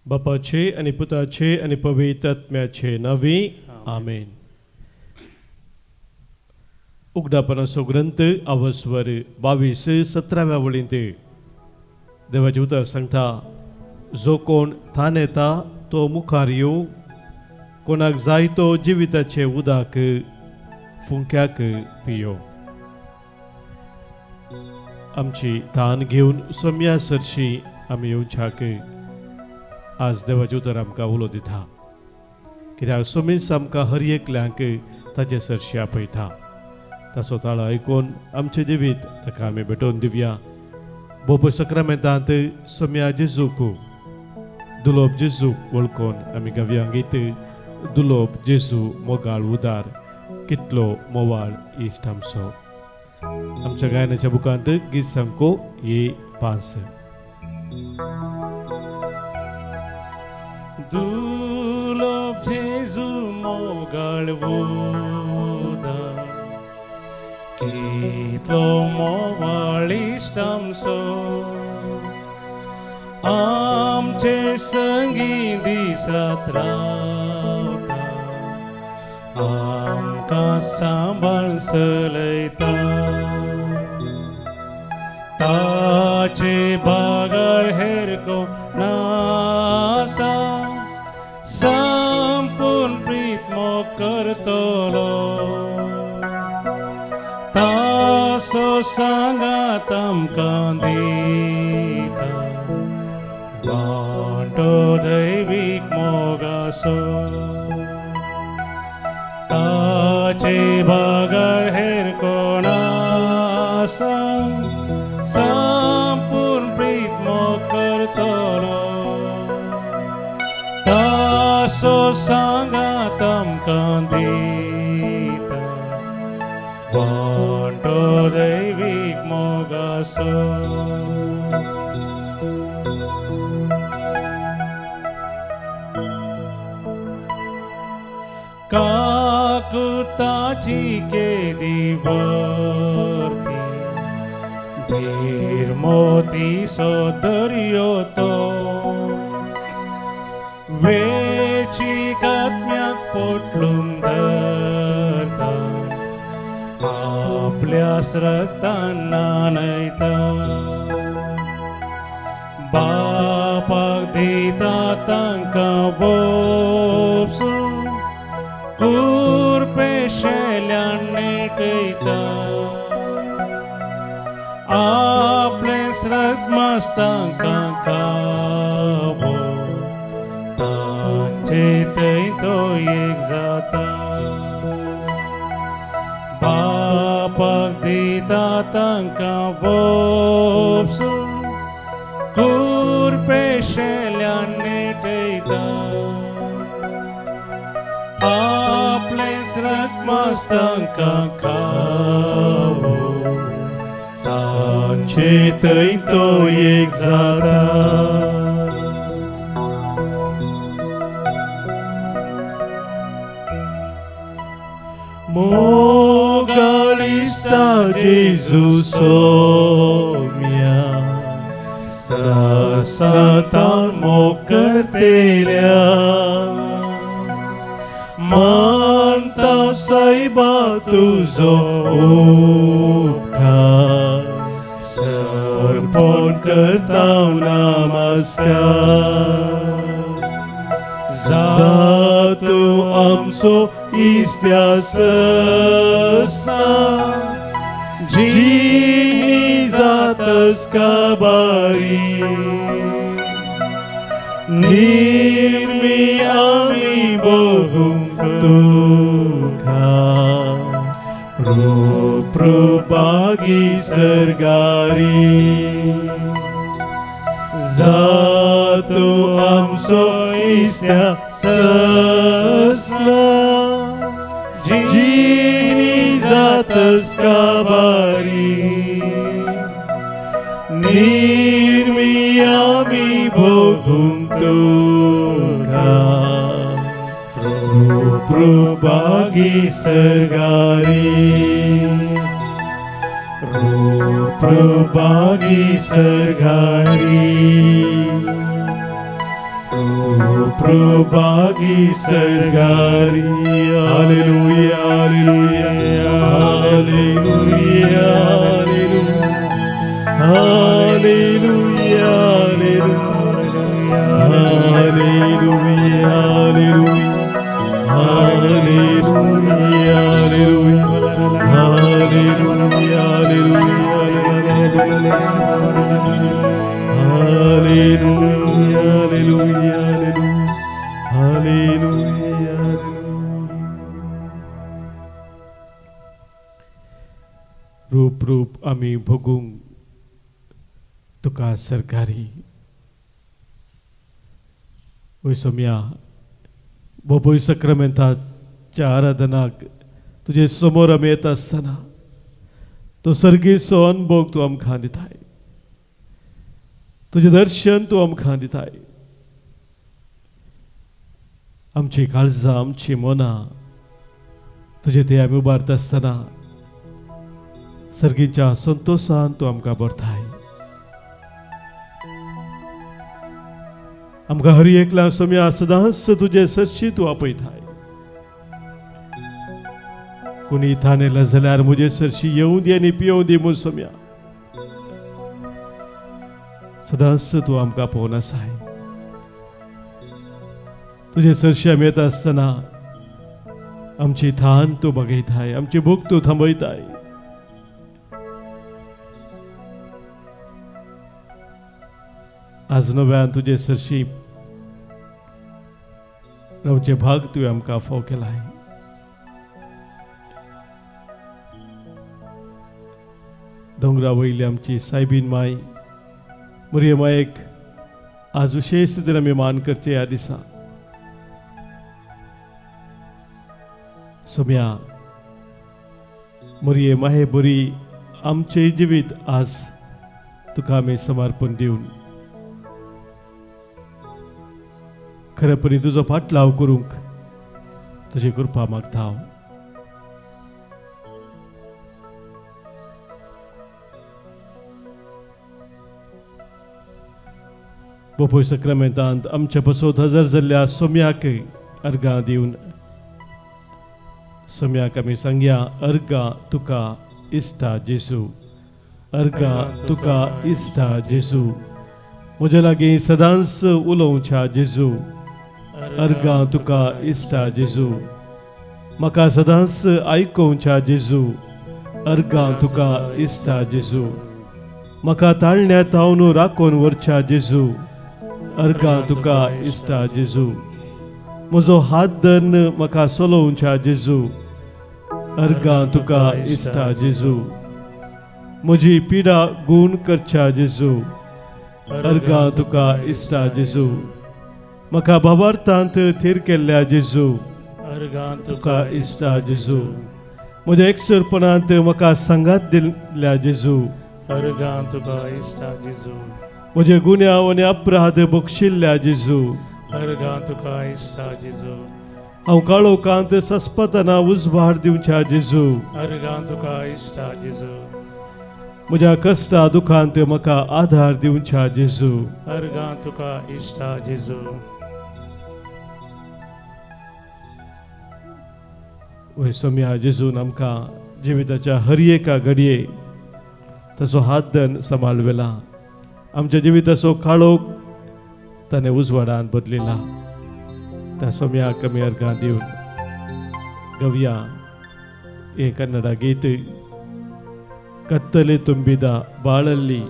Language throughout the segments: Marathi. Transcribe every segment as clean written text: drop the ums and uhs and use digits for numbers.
बापाचे आणि पुताचे आणि पवित्र आत्म्याचे नावे आमेन. उगडापणाचो ग्रंथ अवस्वर 22-17 वळींत देवाचे उतर सांगता, जो कोण थान येता तो मुखार येवं, कोणाक जाय तो जिविताचे उदक फुंक्याक पियो. आमची थान घेवन सोम्या सरशी आमी येवच्याक आज देवाचे उतर आमकां उलो दिता, कित्याक सोमीस आमकां हर एकल्यांक ताचे सरशी आपयता. ताचो ताळो आयकून आमचें जिवीत ताका आमी भेटोवन दिवया. बोप सक्रामेंतांत सोम्या जेजूक दुलोब जेजूक वळखून आमी गावया गीत दुलोब जेजू मोगाळ उदार कितलो मोवाळ इश्ट आमचो. आमच्या गायनाच्या बुकांत गीत सांगो ये 5. दुलोब जेजू मोगाळ उदार कितलो मोवाळ इश्ट आमचो. आमचे संगी दिसात रावता, आमकां सांबाळ चलयता. ताचे बागार हेर कोण आसा, संपूर्ण प्रीत मोग करतलो. तासो सांगात आमकां दिता, वांटो दैवीक मोगाचो. ताचे बागार हेर कोण आसा, संपूर्ण प्रीत मोग करतलो. तासो सांगात आमकां दिता, वांटो दैवीक मोगाचो. काकुताची केदी वर्ती, धीर मोतीचो दर्यो तो. वेचीक आत्म्याक पोटलून धरता, आपल्या रक्तान नानयता. बापाक दिता तांकां वोपसून, कुरपेशेल्यान नेटयता. आपले रक्त मांस तांकां खावो, तांचे थंय तो एक जाता. बापाक दिता तांकां वोपसून, कुरपेशेल्यान नेटयता. आपले रक्त मांस तांकां खावो, तांचे थंय तो एक जाता. मोगाळ इश्टा जेजू सोम्या, सातान मोग करतेल्या. मानता सायबा तुजो उपकार, सर्पोन करता नमस्कार. जा तूं आमचो इश्त्या सस्ता, जिनी जातस काबारी. निर्मी आमी बघूंक तुका, प्रभागी सर्गारी. जातो आमचो इश्त्या सस्ता, जिनी जातस काबारी. निर्मी आमी बघूंक तुका, प्रभागी सर्गारी. प्रभागी सर्गारी. प्रभागी सरगारी hallelujah hallelujah hallelujah hallelujah hallelujah hallelujah रूप रूप आमी भोगूंक तुका सरकारी वय सोम्या बोबोय सक्रामेंताच्या आराधनाक तुजे समोर आमी येता आसतना तो सर्गीचो अनुभव तूं आमकां दिताय, तुजें दर्शन तूं आमकां दिताय. आमची काळजां आमची मनां तुजे ते आमी उबारता आसतना सर्गीच्या संतोषान तूं आमकां भरताय. आमकां हर एकल्या सोम्या सदांच तुजे सरशी तूं आपयताय. कोणी थानेला जाल्यार म्हजे सरशी येवं दी आनी पियोव दी म्हूण सोम्या सदांच तूं आमकां पळोवन आसाय. तुजे सरशी आमी येता आसतना आमची थान तूं बगयताय, आमची भूक तूं थांबयताय. आज नव्यान तुजे सरशी रावचे भाग तुवें आमकां फाव केलाय. दोंगरा वयली आमची सायबीन माय मरियम मायेक आज विशेष रितीन आमी मान करचे ह्या दिसा. सोम्या मरियम माये बरी आमचे जिवीत आज तुका आमी समर्पण दिवन खरेपणी तुजो फाटलाव करूंक तुजी कृपा मागता हांव. बोपोय सक्रामेंतांत आमच्या बसोत हजर जाल्ल्या सोम्याक अर्गां दिवन सोम्याक आमी सांगया अर्गां तुका इश्टा जेजू, अर्गां तुका इश्टा जेजू, म्हजे लागीं सदांच उलोवच्या जेजू, अर्गां तुका इश्टा जेजू, म्हाका सदांच आयकोवच्या जेजू, अर्गां तुका इश्टा जेजू, म्हाका ताळण्यांत हांवन राखोवन व्हरच्या जेजू, अर्गां तुका इश्टा जेजू, म्हजो हात धरून म्हाका चलोवच्या जेजू, अर्गां तुका इश्टा जेजू, म्हजी पिडा गूण करच्या जेजू, अर्गां तुका इश्टा जेजू, म्हाका भावार्थांत थीर केल्ल्या जेजू, अर्गां तुका इश्टा जेजू, म्हज्या एकसुरपणांत म्हाका सांगात दिल्ल्या जेजू, अर्गां तुका इश्टा जेजू, म्हजे गुन्यांव आनी अपराध बक्षिल्ल्या जेजू, अर्गां तुका इश्टा जेजू, हांव काळोखांत सस्पतना उजवाड दिवच्या जेजू, अर्गां तुका इश्टा जेजू, म्हज्या कश्टा दुखांत म्हाका आधार दिवच्या जेजू, अर्गां तुका इश्टा जेजू. वय सोम्या जेजून आमकां जिविताच्या हर एका घडये ताचो हात धरून सांबाळवेला. आमच्या जिविताचो काळोख ताणें उजवाडान बदलिला. त्या सोम्याक आमी अर्गां दिवन गवया हे कन्नಡ गीत ಕತ್ತಲೆ ತುಂಬಿದ ಬಾಳಲ್ಲಿ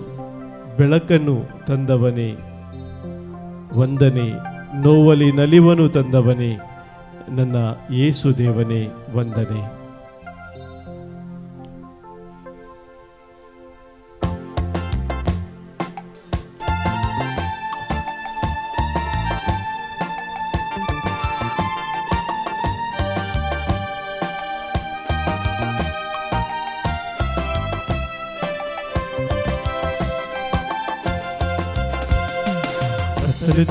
ಬೆಳಕನ್ನು ತಂದವನೇ ವಂದನೆ, ನೋವಲಿ ನಲಿವನು ತಂದವನೇ ನನ್ನ ಯೇಸು ದೇವನೇ ವಂದನೆ.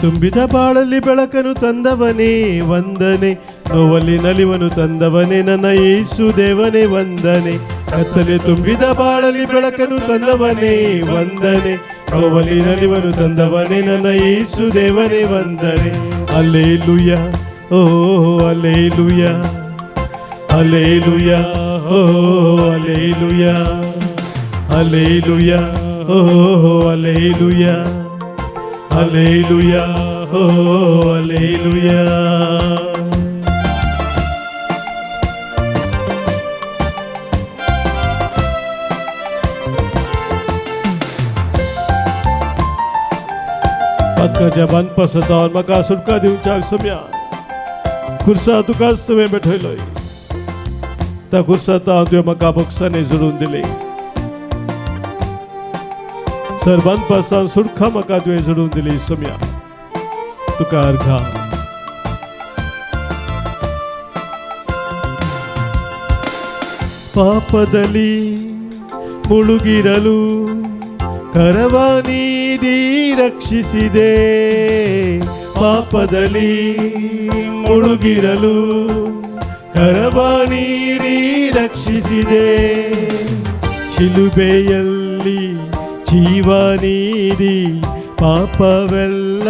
ತುಂಬಿದ ಬಾಳಲ್ಲಿ ಬೆಳಕನ್ನು ತಂದವನೇ ವಂದನೆ, ನೋವಲ್ಲಿ ನಲಿವನು ತಂದವನೇ ನನ್ನ ಯೇಸು ದೇವನೇ ವಂದನೆ, ಕತ್ತಲೆ ತುಂಬಿದ ಬಾಳಲಿ ಬೆಳಕನ್ನು ತಂದವನೇ ವಂದನೆ, ನೋವಲಿ ನಲಿವನು ತಂದವನೇ ನನ್ನ ಯೇಸು ದೇವನೇ ವಂದನೆ. Hallelujah oh hallelujah, hallelujah oh hallelujah, hallelujah oh hallelujah, hallelujah oh hallelujah. मका जबान पसतावर मका सुटका दिवच्या सम्या खुर्सा तुकाच तुवें बेठयलोय, त्या खुर्सात तुवें म्हाका बक्षाने जोडून दिले. सर्वान पासान सुटका म्हाका तुवें जोडून दिली सम्या, तुका अर्घा. ಪಾಪದಲ್ಲಿ ಮುಳುಗಿರಲು ಕರವ ನೀಡಿ ರಕ್ಷಿಸಿದೆ, ಪಾಪದಲ್ಲಿ ಮುಳುಗಿರಲು ಕರವ ನೀಡಿ ರಕ್ಷಿಸಿದೆ. ಶಿಲುಬೆಯಲ್ಲಿ ಜೀವ ನೀಡಿ ಪಾಪವೆಲ್ಲ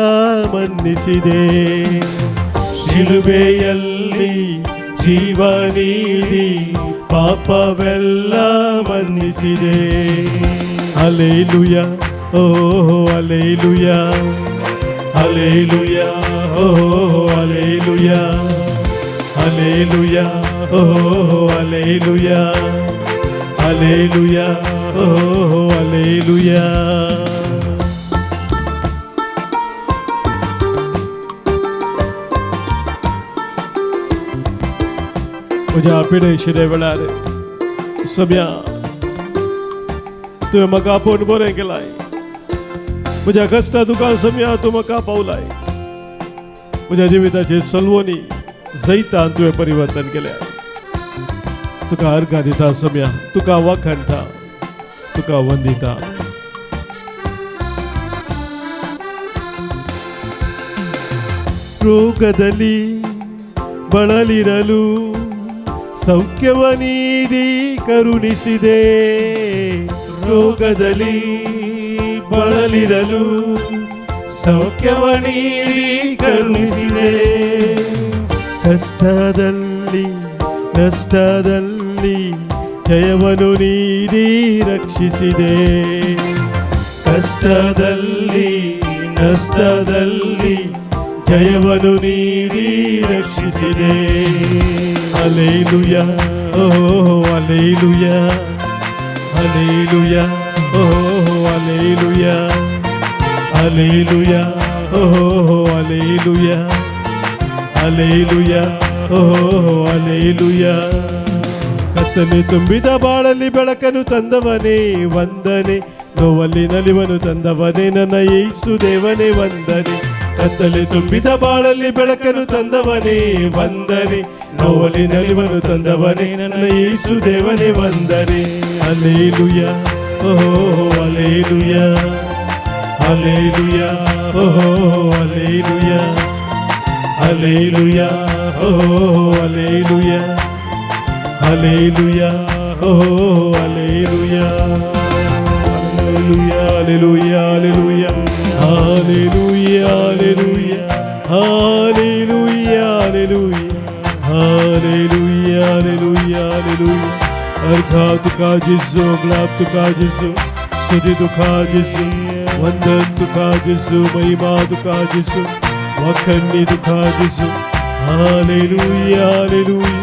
ಮನ್ನಿಸಿದೆ, ಶಿಲುಬೆಯಲ್ಲಿ ಜೀವ ನೀಡಿ ಪಾಪವೆಲ್ಲ ಮನ್ನಿಸಿದೆ. Hallelujah oh hallelujah, hallelujah oh hallelujah, hallelujah oh hallelujah, hallelujah oh hallelujah. तुझ्या पिढेशिरे वेळार सम्या तुवें म्हाका पोट बरें केलाय, म्हज्या कश्टा दुकान सम्या तूं म्हाका पावलाय. म्हज्या जिविताचे सलवणी जैतान तुवें परिवर्तन केल्या. तुका अर्घा दिता सम्या, तुका वखणटा, तुका वंदिता. ರೋಗದಲ್ಲಿ ಬಳಲಿರಲು ಸೌಖ್ಯವ ನೀಡಿ ಕರುಣಿಸಿದೆ, ರೋಗದಲ್ಲಿ ಬಳಲಿರಲು ಸೌಖ್ಯವ ನೀಡಿ ಕರುಣಿಸಿದೆ. ಕಷ್ಟದಲ್ಲಿ ನಷ್ಟದಲ್ಲಿ ಜಯವನ್ನು ನೀಡಿ ರಕ್ಷಿಸಿದೆ, ಕಷ್ಟದಲ್ಲಿ ನಷ್ಟದಲ್ಲಿ ಜಯವನ್ನು ನೀಡಿ ರಕ್ಷಿಸಿದೆ. Hallelujah oh hallelujah, hallelujah oh hallelujah, hallelujah oh hallelujah, hallelujah oh hallelujah. ಕತ್ತಲೆ ತುಂಬಿದ ಬಾಳಲ್ಲಿ ಬೆಳಕನ್ನು ತಂದವನೇ ವಂದನೆ, ನೋವಲ್ಲಿ ನಲಿವನು ತಂದವನೇ ನನ್ನ ಯೇಸು ದೇವನೇ ವಂದನೆ. ಕತ್ತಲೆ ತುಂಬಿದ ಬಾಳಲ್ಲಿ ಬೆಳಕನ್ನು ತಂದವನೇ ವಂದನೆ, ನೋವಲಿ ನಲಿವನು ತಂದವನೇ ನನ್ನ ಯೇಸು ದೇವನೇ ವಂದನೆ. Hallelujah oh hallelujah, hallelujah oh hallelujah, hallelujah oh hallelujah, hallelujah oh hallelujah, hallelujah hallelujah hallelujah, Hallelujah, hallelujah, hallelujah, hallelujah, hallelujah, hallelujah, hallelujah. अर्घा तुका जिसू, ग्लाब तुका जिसू, स्तुति तुका जिसू, वंदन तुका जिसू, महिमा तुका जिसू, वखणी तुका जिसू. Hallelujah, hallelujah,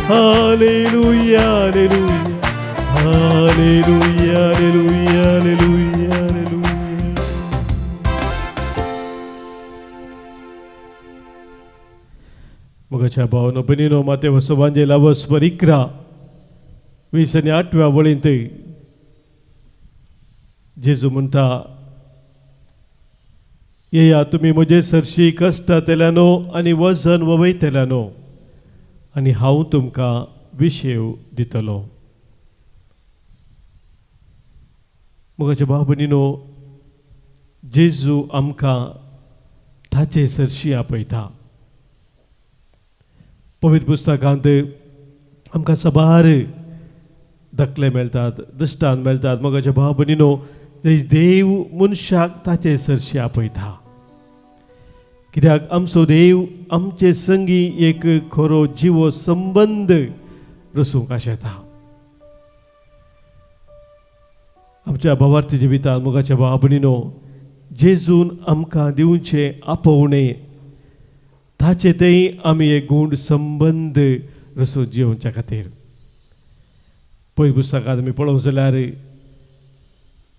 hallelujah, hallelujah, hallelujah, hallelujah, hallelujah, hallelujah. मगाच्या भावनो बनिनो माते वसोबांजेला वसभर 11:28 वळींत जेजू म्हणटा, येया तुमी म्हजे सरशी कश्टांतल्यानो आनी वजन ववयतल्यानो आनी हांव तुमकां विशेव दितलो. मगाच्या भाव बनिनो जेजू आमकां ताचे सरशी आपयता. पवित्र पुस्तकांत आमकां सबार दखले मेळटात, दृश्टांत मेळटात. मोगाच्या भाव भयणीनो, जंय देव मनशाक ताचे सरशी आपयता. कित्याक आमचो देव आमचे संगी एक खरो जिवो संबंध रचूंक आशेता. आमच्या भावार्थी जिवितांत मोगाच्या भाव भयणीनो, जेजून आमकां दिवचे आपोवणे ताचे थंय आमी एक गूढ संबंध रचून जिवच्या खातीर. पयली पुस्तकांत आमी पळोवंक जाल्यार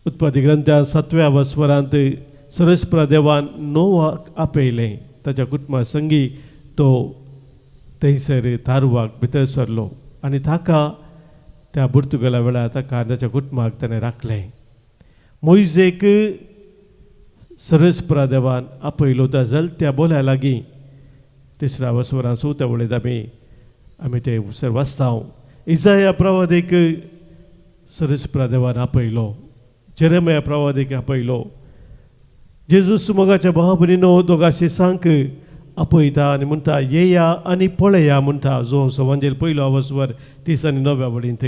उत्पत्ती ग्रंथांत 7व्या वस्वरांत सरस्प्रा देवान नोवाक आपयलें. ताच्या कुटुंबा संगी तो थंयसर तारुवाक भितर सरलो आनी ताका त्या पुर्तुगाला वेळार ताका ताच्या कुटुंबाक ताणें राखलें. मोइजेक सरस्प्रा देवान आपयलो त्या जलत्या बोल्या लागीं 3ऱ्या वस्वरांत 4थ्या वळेंत आमी ते सर वाचता. इसाया प्रवादीक सरस्प्रा देवान आपयलो. जेरेमिया प्रवादीक आपयलो. जेजूस मोगाच्या भाव भयणीनो दोगा शिसांक आपयता आनी म्हणटा येया आनी पळया म्हणटा. जो संवंजेल पयलो वस्वर 30 आनी 9व्या वळींत.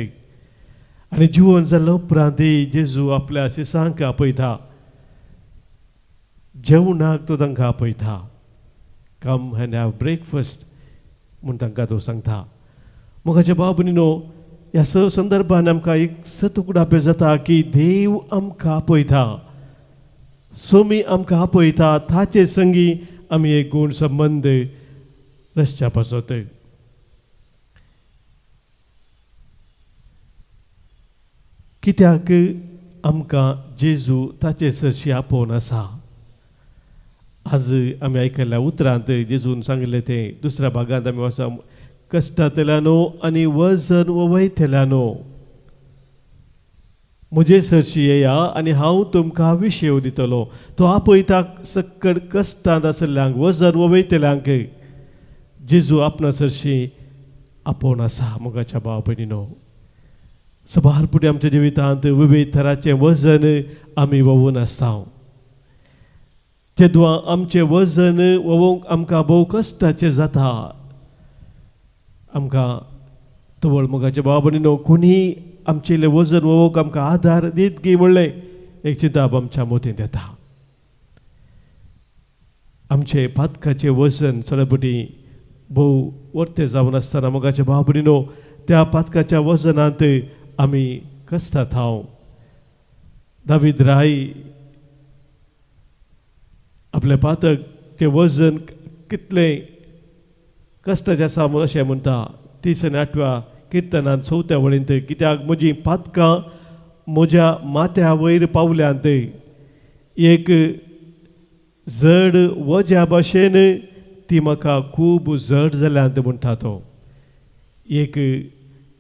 आनी जिवन जाल्लो उपरांत जेजू आपल्या शिसांक आपयता. जेवणाक तो तांकां आपयता. कम एंड हॅव ब्रेकफास्ट म्हूण तांकां तो सांगता. मोगाच्या भाव भयणीनो, ह्या संदर्भान आमकां एक सतुकडापे जाता की देव आमकां आपयता, सोमी आमकां आपयता, ताचे संगी आमी एक गूढ संबंध रचच्या पासत. कित्याक आमकां जेजू ताचे सरशी आपोवन आसा. आज आमी आयकल्ल्या उतरांत जेजून सांगिल्लें तें 2ऱ्या भागांत आमी वाचता, कश्टांतल्यानो आनी वजन वयतल्यानो म्हजे सरशी येया आनी हांव तुमकां विशेव दितलो. तो आपयता सक्कड कश्टांत आशिल्ल्यांक, वजन वयतल्यांक जेजू आपणा सरशी आपोवन आसा. मोगाच्या भाव भयणीनो, सबारपुटी आमच्या जिवितांत विविध तराचें वजन आमी वोवून आसता. जेदवा आमचें वजन वोवंक आमकां भोव कश्टाचें जाता. आमकां तवळ मोगाच्या भाव भयणीनो कोणी आमचें वजन वोवंक आमकां आदार दीत गी म्हणलें एक चिंताप आमच्या मोतींत येता. आमचें पातकाचें वजन सडपटी भोव वर्तें जावन आसतना मोगाच्या भाव भयणीनो त्या पातकाच्या वजनांत आमी कश्टांत हांव. दावीद राय आपले पातकचें वजन कितलें कश्टाचें आसा म्हूण अशें म्हणटा 38व्या किर्तनांत 4थ्या वळींत. कित्याक म्हजीं पातकां म्हज्या माथ्या वयर पावल्यांत, एक जड वज्या भाशेन ती म्हाका खूब जड जाल्यांत म्हणटा तो. एक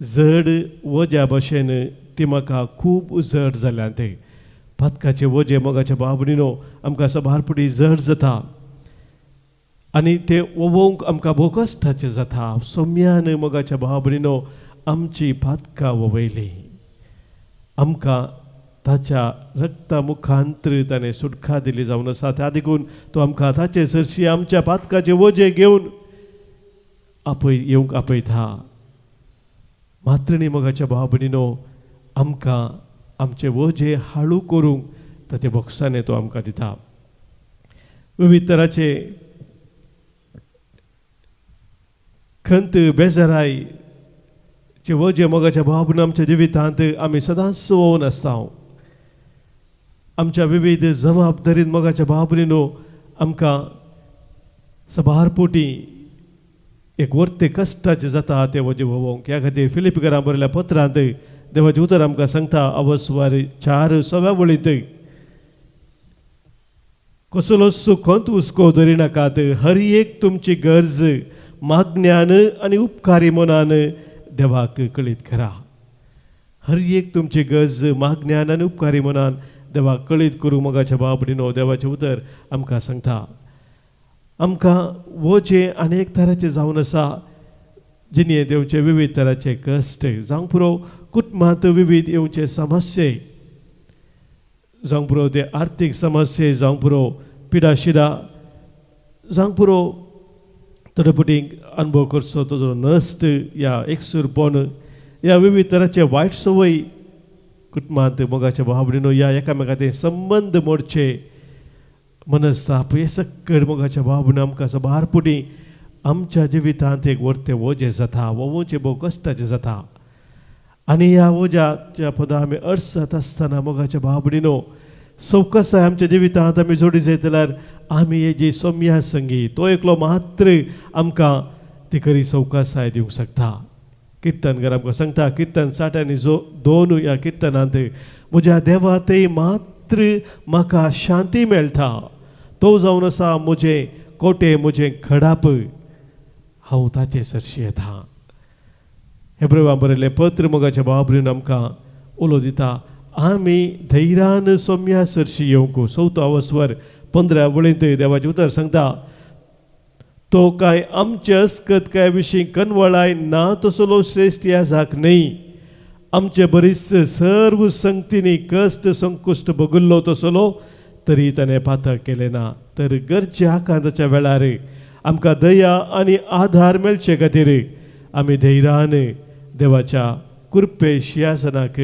जड वज्या भाशेन ती म्हाका खूब जड जाल्यांत. पातकाचे वजे मोगाच्या भाव भयणीनो आमकां सबारपुटी जड जाता आनी ते वोवंक आमकां भोव कश्टाचें जाता. सोम्यान मोगाच्या भाव भयणीनो आमची पातकां वोवयली. आमकां ताच्या रक्ता मुखांतर ताणें सुटका दिली जावन आसा. त्या देखून तो आमकां ताचे सरशी आमच्या पातकाचे वजे घेवन येवंक आपयता. मात्र न्ही मोगाच्या भाव भयणीनो, आमकां आमचे वजे हाळू करूंक ताचे बॉक्सांनी तो आमकां दिता. विविध तराचे खंत बेजाराय चे वजे मोगाच्या भाव भयणीनो आमच्या जिवितांत आमी सदांच वोवून आसता. आमच्या विविध जबाबदारीन मोगाच्या भाव भयणीनो आमकां सबारपोटी एक वर्ते कश्टाचें जाता ते वजे वोवंक. ह्या खातीर फिलिपिकारांक बरयल्ल्या पत्रांत देवाचें उतर आमकां सांगता अवस्वार 4:6 वळींत, कसलो सुखोंत हुस्को धरिनाकात, हर एक तुमची गरज मागण्यान आनी उपकारी मनान देवाक कळीत करा. हर एक तुमची गरज मागण्यान आनी उपकारी मनान देवाक कळीत करूंक मोगाच्या भाव भयणीनो देवाचें उतर आमकां सांगता. आमकां वजे अनेक तरांचे जावन आसा. जिणे देवचे विविध तरांचे कश्ट जावंक पुरो, कुटुंबांत विविध येवचे समस्ये जावंक पुरो, ते आर्थीक समस्ये जावंक पुरो, पिडा शिडा जावंक पुरो, तडपटींक अनुभव करचो ताजो नश्ट या एकसूरपण या विविध तरांचे वायट संवय कुटुंबांत मोगाच्या भावनेनो या एकामेकाचे संबंध मोडचे मनस्ताप हे सकट मोगाच्या भावने आमकां सबारपुटी आमच्या जिवितांत एक व्हडलें वजें जाता वोवचें भोव कश्टाचें जाता आनी ह्या वजाच्या पदा आमी अडसत आसतना मोगाच्या भावनेनो सवकसाय आमच्या जिवितांत आमी जोडी जायत जाल्यार आमी हेजी सोम्या संगी तो एकलो मात्र आमकां ती खरी सवकसाय दिवंक शकता. किर्तनकार आमकां सांगता किर्तन 62 ह्या किर्तनांत म्हज्या देवा ते मात्र म्हाका शांती मेळटा तो जावन आसा म्हजें कोटे म्हजें खडाप हांव ताचे सरशी येता. हेब्रेवां बरयल्लें पत्र मोगाच्या भावनेन आमकां उलो दिता आमी धैर्यान सोम्या सरशी येवंक 4 स्वर 15 वळींत देवाचें उतर सांगता तो काय आमचे अस्कत काय विशीं कनवळाय ना तसलो श्रेश्ठ ह्या जाक न्ही आमचे बरीच सर्व संगतींनी कश्ट संकुश्ट भोगुल्लो तसलो तरी ताणें पातळ केलें ना तर गरजे आकांताच्या वेळार आमकां दया आनी आधार मेळचे खातीर आमी धैर्यान देवाच्या कृपे सिंहासनाक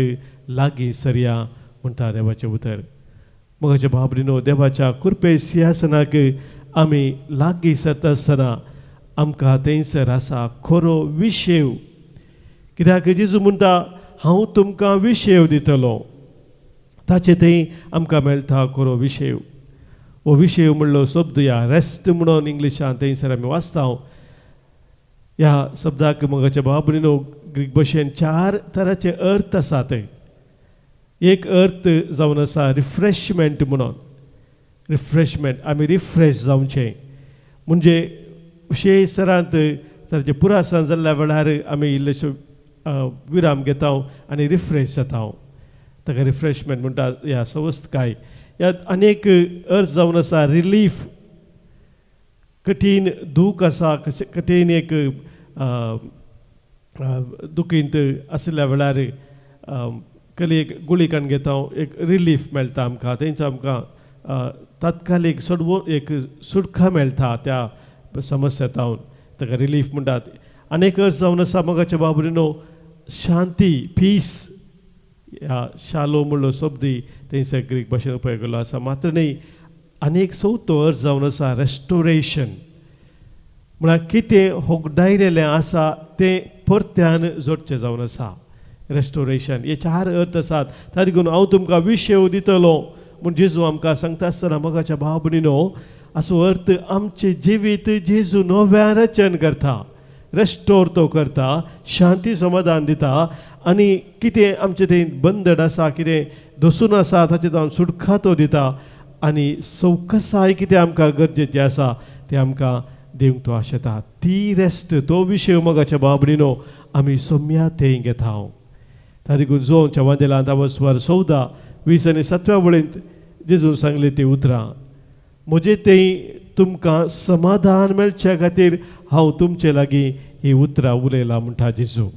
लागीं सरया म्हणटा देवाचें उतर. मोगाच्या भावनेनो देवाच्या कृपे सिंहासनाक आमी लागीं सरता आसतना आमकां थंयसर आसा खरो विशेव कित्याक जेजू म्हणटा हांव तुमकां विशेव दितलो ताचे थंय आमकां मेळटा खरो विशेव. हो विशेव म्हणलो शब्द या रेस्ट म्हणून इंग्लिशान थंयसर आमी वाचता. ह्या शब्दाक मोगाच्या भावनेनो ग्रीक भाशेन 4 तरांचे अर्थ आसात. एक अर्थ जावन आसा रिफ्रेशमेंट म्हणून रिफ्रेशमेंट आमी रिफ्रेश जावचें म्हणजे विशेश सरांत ताचे पुरासन जाल्ल्या वेळार आमी इल्लेशो विराम घेता आनी रिफ्रेश जाता ताका रिफ्रेशमेंट म्हणटा ह्या संवस्थकाय. ह्यात अनेक अर्थ जावन आसा रिलीफ कठीण दूख आसा कठीण एक दुखींत आसल्या वेळार कली एक गुळिकान घेता एक रिलीफ मेळटा आमकां थंयच आमकां तात्कालीक एक सुटका मेळटा त्या समस्येंतावन ताका रिलीफ म्हणटात. अनेक अर्थ जावन आसा मोगाच्या भावनेनो शांती पीस ह्या शालो म्हणलो शब्द थंयसर ग्रीक भाशेन उपयोग केल्लो आसा. मात्र न्ही अनेक 4थो अर्थ जावन आसा रेस्टोरेशन म्हळ्यार कितें होगडायलेलें आसा तें परत्यान जोडचें जावन आसा. रेस्टोरेशन हे 4 अर्थ आसात. ताका लागून हांव तुमकां विशेव दितलो म्हूण जेजू आमकां सांगता आसतना मोगाच्या भावनेनो असो अर्थ आमचें जिवीत जेजू नव्यान रचन करता रेस्टोर तो करता शांती समाधान दिता आनी कितें आमचें थंय बंदड आसा कितें दसून आसा ताचे जावन सुटका तो दिता आनी सवकसाय कितें आमकां गरजेचें आसा तें आमकां दिवंक तो आशेता. ती रेस्ट तो विशय मोगाच्या भावनेनो आमी सोम्या थंय घेता. ताका लागून जोनच्या वांदेलांत स्वर 14, 20 आनी 7 वळींत जेजून सांगलें ती उतरां म्हजें थंय तुमकां समाधान मेळचे खातीर हांव तुमचे लागीं ही उतरां उलयलां म्हणटा जेजू.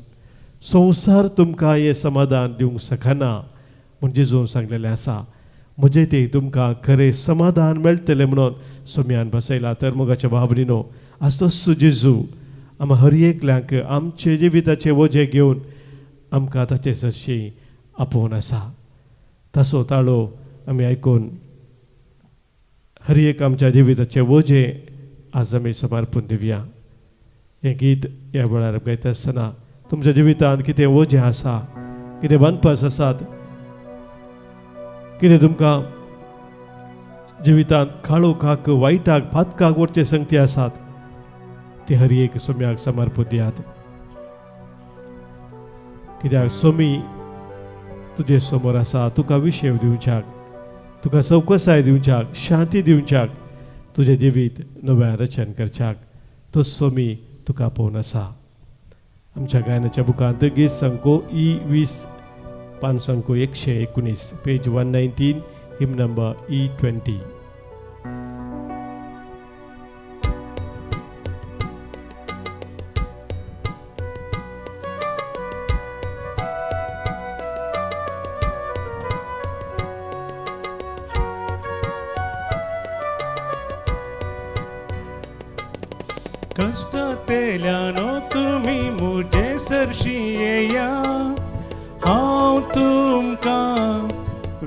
संवसार तुमकां हें समाधान दिवंक शकना म्हूण जेजून सांगलेलें आसा. म्हजें थंय तुमकां खरें समाधान मेळटलें म्हणून सोम्यान बसयला. तर मोगाच्या भावनेनो आसतोच जेजू आमी हर एकल्यांक आमचे जिविताचें वजें घेवन आमकां ताचे सरशी आपोवन आसा. ताचो ताळो आमी आयकून हर एक आमच्या जिविताचें वजें आज आमी समर्पण दिवया. हें गीत ह्या वेळार गायता आसतना तुमच्या जिवितांत कितें वजें आसा कितें बांदपास आसात कितें तुमकां जिवितांत खाळोखाक वायटाक पातकाक वचचे संगती आसात ते हर एक सोम्याक समर्पण दियात. कित्याक सोमी तुजे समोर आसा तुका विशेव दिवच्याक तुका सवकसाय दिवच्याक शांती दिवच्याक तुजें जिवीत नव्या रचन करच्याक तो सोमी तुका पळोवन आसा. आमच्या गायनाच्या बुकांत गीत संको E20 पान संको 119 पेज 119 हिम नंबर E20. कष्ट तेल्यानो तुमी मुझे सरशी येया हांव तुमकां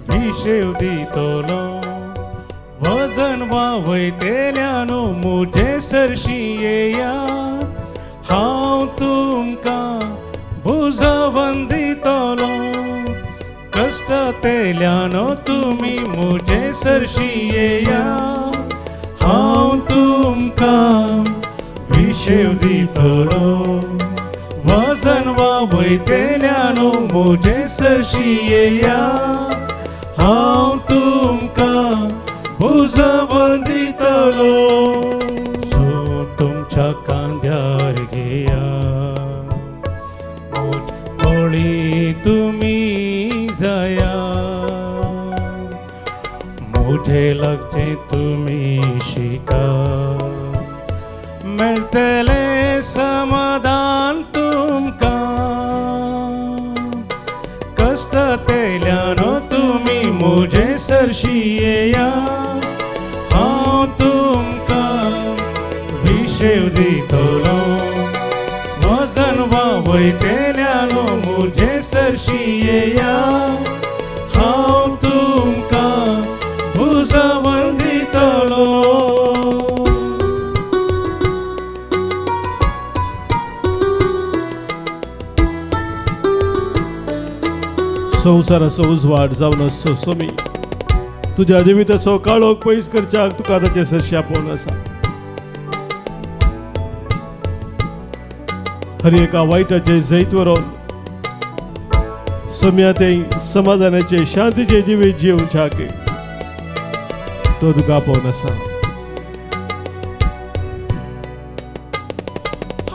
विशेव दितलो वजन वावयतेल्यानो मुझे सरशी येया हांव तुमकां बुजवण दितलो कष्ट तेल्यानो तुमी मुझे सरशी येया हांव तुमकां विशेव दितलो वजन वावयतेल्यानो मुझे सरशी येया हांव तुमकां बुजवण दितलो सो तुमच्या कांद्यार घेया मोळी तुमी जाया मुझे लगचे तुमी शिका मेळटले समाधान तुमकां कष्ट तेल्यानो तुमी मुझे सरशी येया हांव तुमकां विशेव दितलो वजन वावयतेल्यानो मुझे सरशी येया हांव तुमकां बुजवण दितलो संवसाराचो उजवाड जावन आसचो सोमी तुज्या जिविताचो काळोख पयस करच्याक तुका ताचे सरशी आपोवन आसा हर एका वायटाचे जैत व्हरून सोम्या ते समाधानाचे शांतीचे जिवीत जिवच्याक तो तुका आपोवन आसा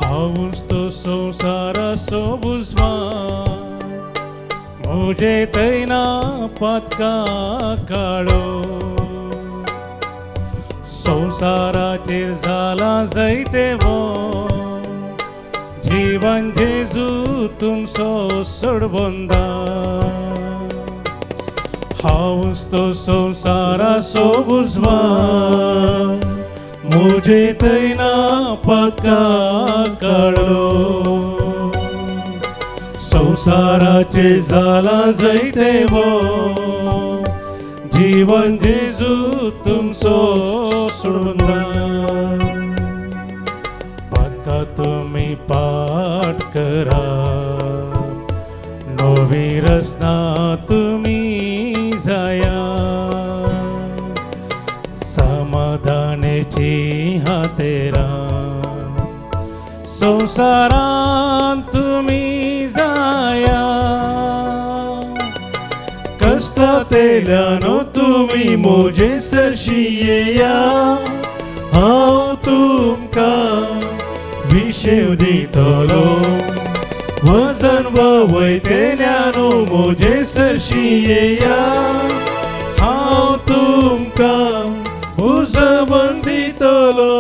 हांवूच तो संवसाराचो उजवाड मुझे तैना पातका काळो संवसाराचेर जाला जैते वो जीवन जेजू तुमचो सोडबंदा हांवूच तो संवसाराचो उजवाड मुझे तैना पातका काळो संवसाराचे जाला जैते वो जीवन जेजू तुमचो सोडूंदा पातका तुमी पाठ करा नवी रचना तुमी जाया समाधानाची हातेरा संवसारांत तुमी जाया कष्ट तेल्यानो तुमी मुझे सरशी येया हांव तुमकां विशेव दितलो वजन वावयतेल्यानो मुझे सरशी येया हांव तुमकां बुजवण दितलो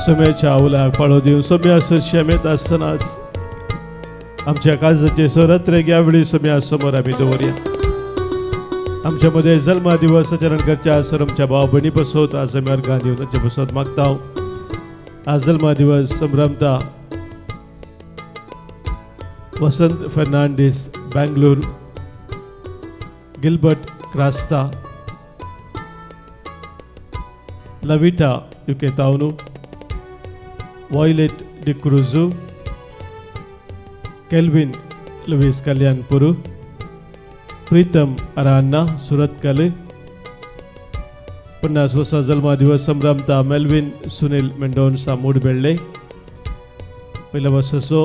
सोम्याच्या आवलाक पाळो दिवन सोम्या सरशी आमी येता आसतनाच आमच्या काळजाचे सरत्र ह्या वेळी सोम्या समोर आमी दवरया आमच्या मध्ये जल्मा दिवस आचरण करच्या सर आमच्या भाव भयणी बसोत आज आमी अर्घां दिवन तांचे बसोत मागता आज जल्मा दिवस संभ्रमता वसंत फर्नांडीस बेंगलोर गिलबर्ट क्रास्ता लविटा यूके तावनू वॉयलेट डिक्रूजू केल्विन लुईस कल्याणपुरू प्रीतम अरान्ना सुरतकल 50 वर्सां जल्मा दिवस संभ्रमता मेल्विन सुनील मेंडोन्सा मूडबेळ्ळे पहिल्या वर्साचो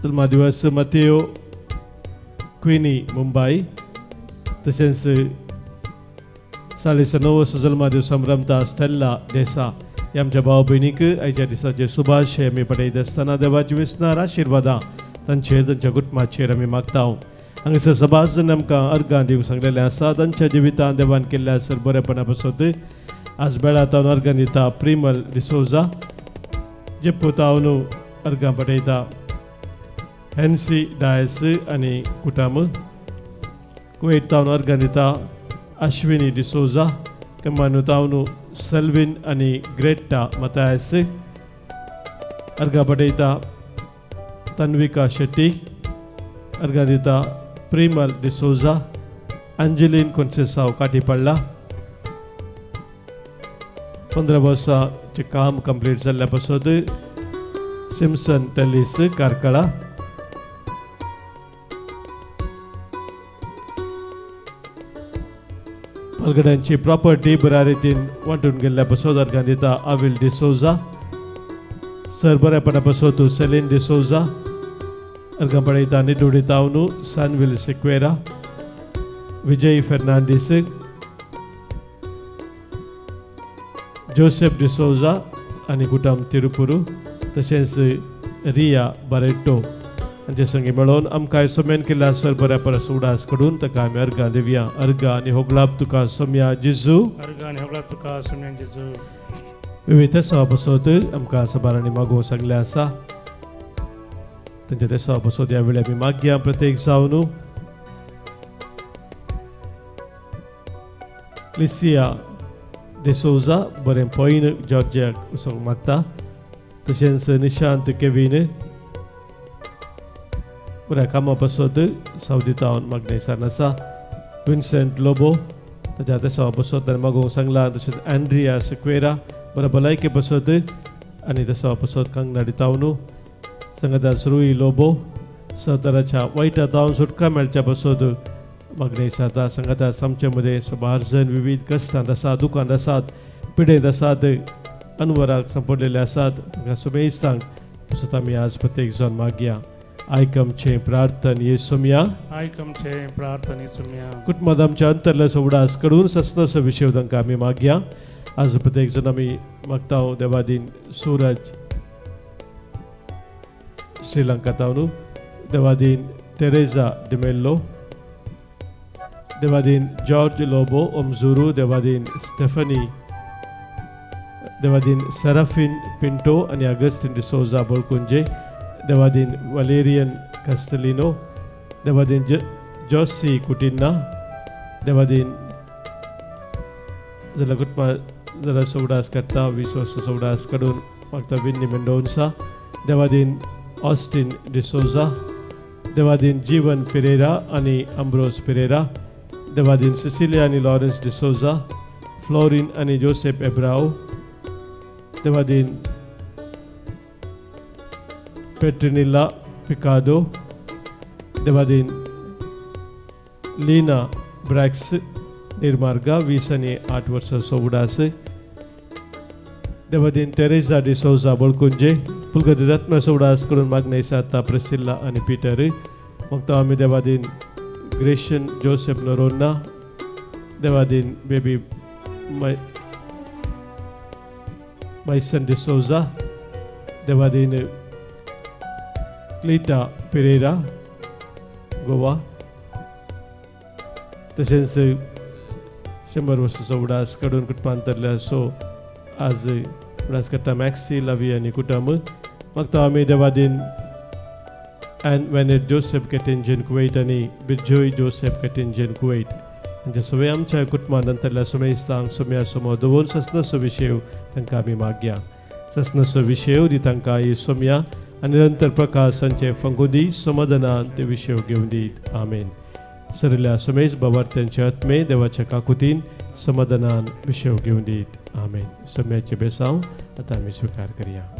जल्मा दिवस मतेओ क्विनी मुंबई तशेंच 9.5 वर्सां जल्मा दिवस संभ्रमता स्टेल्ला देसा ह्या आमच्या भाव भयणीक आयच्या दिसाचे शुभाशय आमी पठयता आसतना देवाची विस्नार आशिर्वादां तांचेर तांच्या कुटुंबाचेर आमी मागता हांगासर सभास जन आमकां अर्घां दिवंक सांगलेलें आसा तांच्या जिवितांत देवान केल्ल्या सर बरेपणा पासत आज बेळा तावन अर्घां दिता प्रिमल डिसोजा जेप्पो तावन अर्घां पठयता हेन्सी डायस आनी कुटाम कुवेट तावन अर्घां दिता अश्विनी डिसोजा कमानु तावनु सेल्विन आणि ग्रेटा मतायस अर्गा बडेता तन्विका शेट्टी अर्गा दिता प्रिमल डिसोजा अंजलिन कोन्सेसाव काटीपडला 15 वर्षाचे काम कंप्लीट झाल्यापासून सिम्सन टेलिस कारकळा पलगड्यांची प्रॉपर्टी बऱ्या रीतीन वांटून गेल्ल्यापासून अर्गा दिता अविल डिसोजा सरबऱ्यापणापासून सेलिन डिसोजा अर्गा पडयता निडुडितावनु सानविल सिक्वेरा विजय फर्नांडिस जोसेफ डिसोजा आणि कुटुंब तिरुपुरू तशेंच रिया बारेटो हांचे संगी मेळोन आमकां सोमेन केल्या सरबऱ्या परस उडास कडून ताका आमी अर्गा दिवया. अर्गा आनी होगलाप तुका सोम्या जिजू अर्गा आनी होगलाप तुका सोम्या जिजू विविध सभा बसोत आमकां सबारांनी मागोवंक सांगलें आसा तांचे ते सभा बसोत ह्या वेळी आमी मागया प्रत्येक जावन क्लिसिया डिसोजा बरें पयन जॉर्जियाक वचूंक मागता तशेंच निशांत केविन बऱ्या कामा पासत सावदी टावन मागणेसान आसा. विन्सेंट लोबो ताच्या ते सभा बसत मागोवंक सांगला. तशेंच अँड्रिया सिक्वेरा बऱ्या भलायके बसत आनी ते सभा बसत कांगनाडी तावनू संगतास रुई लोबो सहतराच्या वायटा तावन सुटका मेळच्या बसत मागणी जाता. संगतास आमचे मध्ये सबार जण विविध कश्टांत आसात, दुखांत आसात, पिडेंत आसात, अनवराक संपडलेले आसात. तांकां सुमेस्तांक बसत आमी आज प्रत्येक जण मागया. आयकमचे प्रार्थन येसुम्या आयकमचे प्रार्थन येसुम्या कुटुंबात आमच्या अंतरल्या सवडास कडून ससनस विषय तांकां आमी मागया. आज प्रत्येक जण आमी मागता देवादीन सूरज श्रीलंका तावनू देवादीन तेरेजा डिमेल्लो देवादीन जॉर्ज लोबो ओमझुरू देवादीन स्टेफनी देवादीन सेराफिन पिंटो आणि अगस्टिन डिसोजा बोळकुंजे देवादीन वलेरियन कास्टेलिनो देवादीन जोसी कुटिन्ना देवादीन जाल्यार कुटुंबा जरा सवडास करता 20 वर्सां सवडास काडून मागता विन्नी मेंडोन्सा देवादीन ऑस्टिन डिसोजा देवादीन जीवन पेरेरा आणि अम्ब्रोस पेरेरा देवादीन सिसिलिया आणि लॉरेन्स डिसोजा फ्लोरिन आणि जोसेफ एब्राओ देवादीन पेट्रिनिला पिकाडो देवादीन लीना ब्रॅक्स निर्मार्गा 20 आणि 8 वर्सां सवडास देवादीन तेरेजा डिसोजा बोळकुंजे पुलगती रत्न सवडास कडून मागणे साता प्रिसिल्ला आणि पीटर मग आमी देवादीन ग्रेशन जोसेफ नोरोना देवादीन बेबी मायसन डिसोजा देवादीन क्लिटा पेरेरा गोवा तशेंच 100 वर्सां सवडास काडून कुटुंबांतरल्या सो आज उडास करता मॅक्सी लावी आणि कुटुंब मग आमी Devadin and Venet Joseph Ketinjen Kuwait आणि बिजोय जोसेफ केटिंजन कुवेट म्हणजे सगळे आमच्या कुटुंबानंतरल्या सुमेस्तांक सुम्या समोर दवरून ससनस विषय तांकां आमी मागया. ससनस विषय दी तांकां ही सुम्या आनी निरंतर प्रकाशांचे फंगुदी समाधानान ते विषय घेवन दीत. आमेन. सरल्या सुमेश बाबार्थ्यांचे आत्मे देवाच्या काकुतीन समाधानान विषय घेवन दीत. आमेन. सुम्याचे बेसांव आतां आमी स्वीकार करया.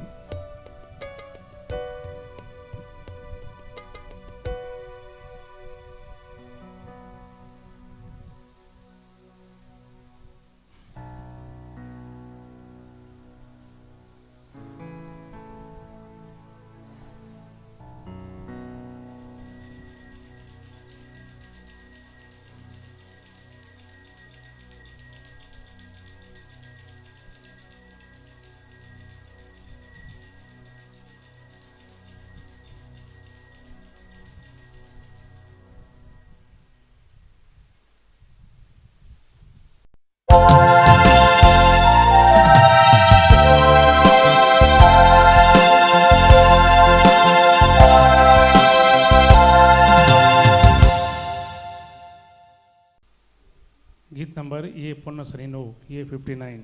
गीत नंबर E49 E59.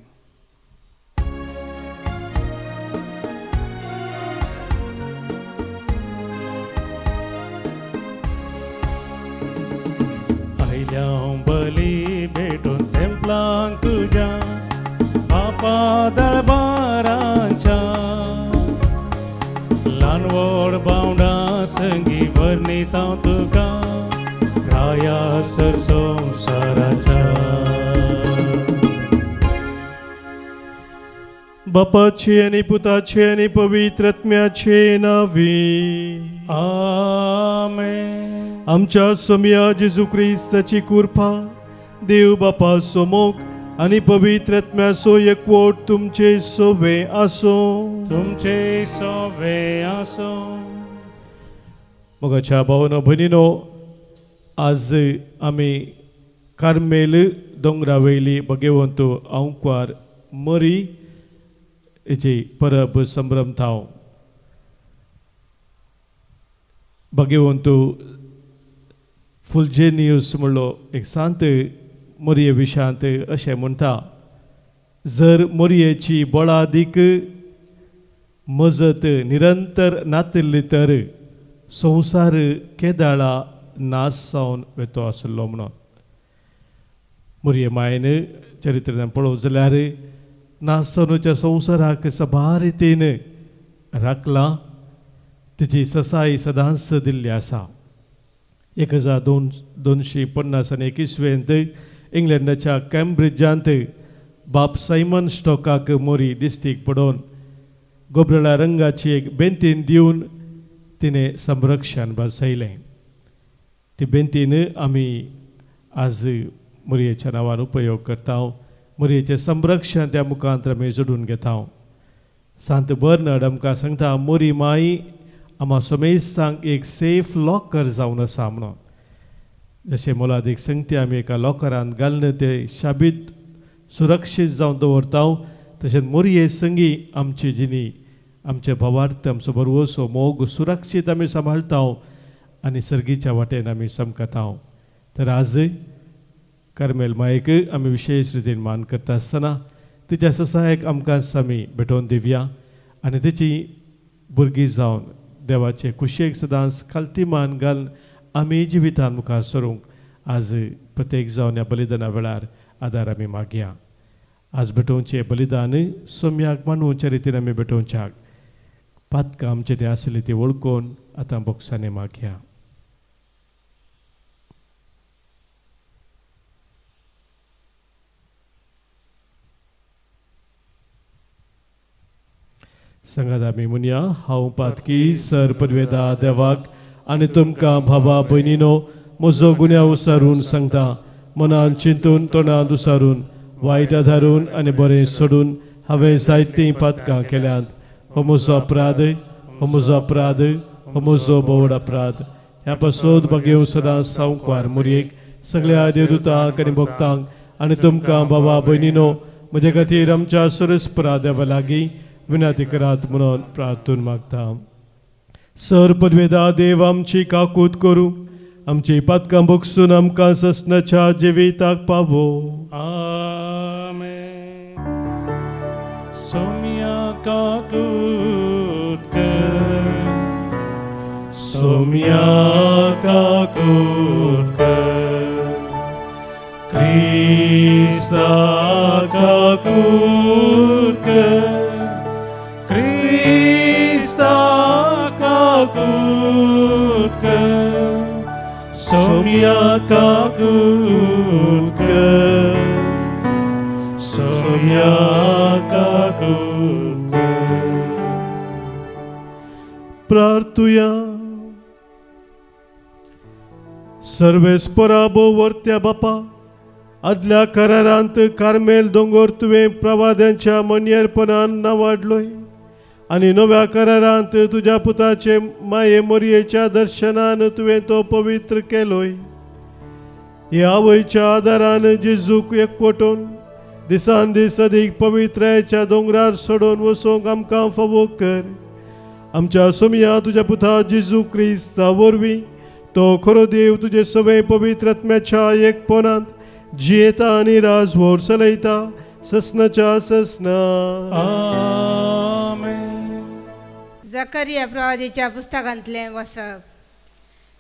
आयल्या बली भेटून तेंपलांक तुझ्या दरबारांच्या ल्हान व्हड बावंडा संगी वर्णिता तुका राया सर संवसाराच्या. बापाचे आणि पुताचे आणि पवित्रात्म्याचे नावे आमेन. आमच्या सोम्या जेजू ख्रिस्ताची कृपा देव बापा सोमोग आणि पवित्रात्म्याचो एकवट तुमचे सोबे आसो. तुमचे सोबे आसो. मोगाच्या भावनो भयणीनो, आज आमी कार्मेल दोंगरा वयली भगवंत आंकवार मरी हेची परब संभ्रमताव. भगवंत फुलजेनियस म्हणलो एक सांत मोरये विशांत अशें म्हणटा, जर मोरयेची बळादीक मजत निरंतर नातिल्ली तर संवसार केदाळा नाश जावन वेतो आसलो म्हणून. मोरये मायन चरित्रांत पळोवंक जाल्यार नाश जावनच्या संवसाराक सभा रितीन राखला, तिची ससाई सदांच दिल्ली आसा. 1251 इंग्लंडाच्या कॅम्ब्रिजांत बाप सायमन स्टॉकाक मोरी दिश्टीक पडोवन गोबरळा रंगाची एक बेंतीन दिवन तिने संरक्षण बसयलें. ती बेंतीन आमी आज मोरयेच्या नांवान उपयोग करता. मोरयेचें संरक्षण त्या मुखांतर आमी जोडून घेता. सांत बर्नार्ड आमकां सांगता, मोरी माई आम्हा सोमेस्तांक एक सेफ लॉकर जावन आसा म्हणून. जशें मोलादीक संगती आमी एका लॉकरांत घालून ते शाबीत सुरक्षीत जावन दवरता, तशेंच मोरये संगी आमची जिणी आमचे भावार्थ आमचो बरवसो मोग सुरक्षीत आमी सांबाळटा आनी सर्गीच्या वाटेन आमी समकता. तर आज कार्मेल मायेक आमी विशेश रितीन मान करता आसतना तिच्या ससायक आमकां आमी भेटोवन दिवया आनी तिची भुरगीं जावन देवाचे कुशेक सदांच खालती मान घालून आमी जिवितान मुखार सरूंक आज प्रत्येक जावन ह्या बलिदाना वेळार आदार आमी मागया. आज भेटोवचें बलिदान सोम्याक मानूच्या रितीन आमी भेटोवच्याक पातकां आमचें तें आसली ती वळखून आतां बोक्सांनी मागया. सांगात आमी म्हणया, हांव पातकी सर पदवेदा देवाक आनी तुमकां भावा भयणीनो म्हजो गुन्या उसारून सांगता, मनान चिंतून तोंडांत उसारून वायट आदारून आनी बरें सोडून हांवें जायतीं पातकां केल्यांत. हो म्हजो अपराध, हो म्हजो अपराध, हो म्हजो बोड अपराध. ह्या पासून भगेव सदां सांवकार मोरयेक सगळ्या देवदूतांक आनी भक्तांक आनी तुमकां भावा भयणीनो म्हजे खातीर आमच्या सरस्परा देवा लागीं विनंती करात म्हणून प्रार्थून मागता. सर पदवेदा देव आमची काकूत करूं, आमची पातकां भोगसून आमकां ससनाच्या जिविताक पावो. आमेन. सोम्या काकूत कर, सोम्या काकूत कर, ख्रिस्ता काकूत कर, ख्रिस्ता काकूत कर, सोम्या काकूत कर, सोम्या काकूत कर. प्रार्थुया. सर्वेस्परा वर्त्या बापा, आदल्या करारांत कार्मेल दोंगर तुवें प्रवाद्यांच्या मन्येरपणान नांवाडलोय आनी नव्या करारांत तुज्या पुताचे माये मोरयेच्या दर्शनान तुवें तो पवित्र केलोय. ह्या आवयच्या आदारान जेजूक एकवटून दिसान दीस अदीक पवित्रायेच्या दोंगरार सोडून वचूंक आमकां फावो कर. आमच्या सोम्या तुज्या पुता जेजू क्रिस्ता वरवीं तो खरो देव तुजे सगळे पवित्र आत्म्याच्या एकपणांत जियेता आनी राजवोर चलयता ससनाच्या ससना. आमेन. जकरिया प्रवादीच्या पुस्तकांतलें वसप.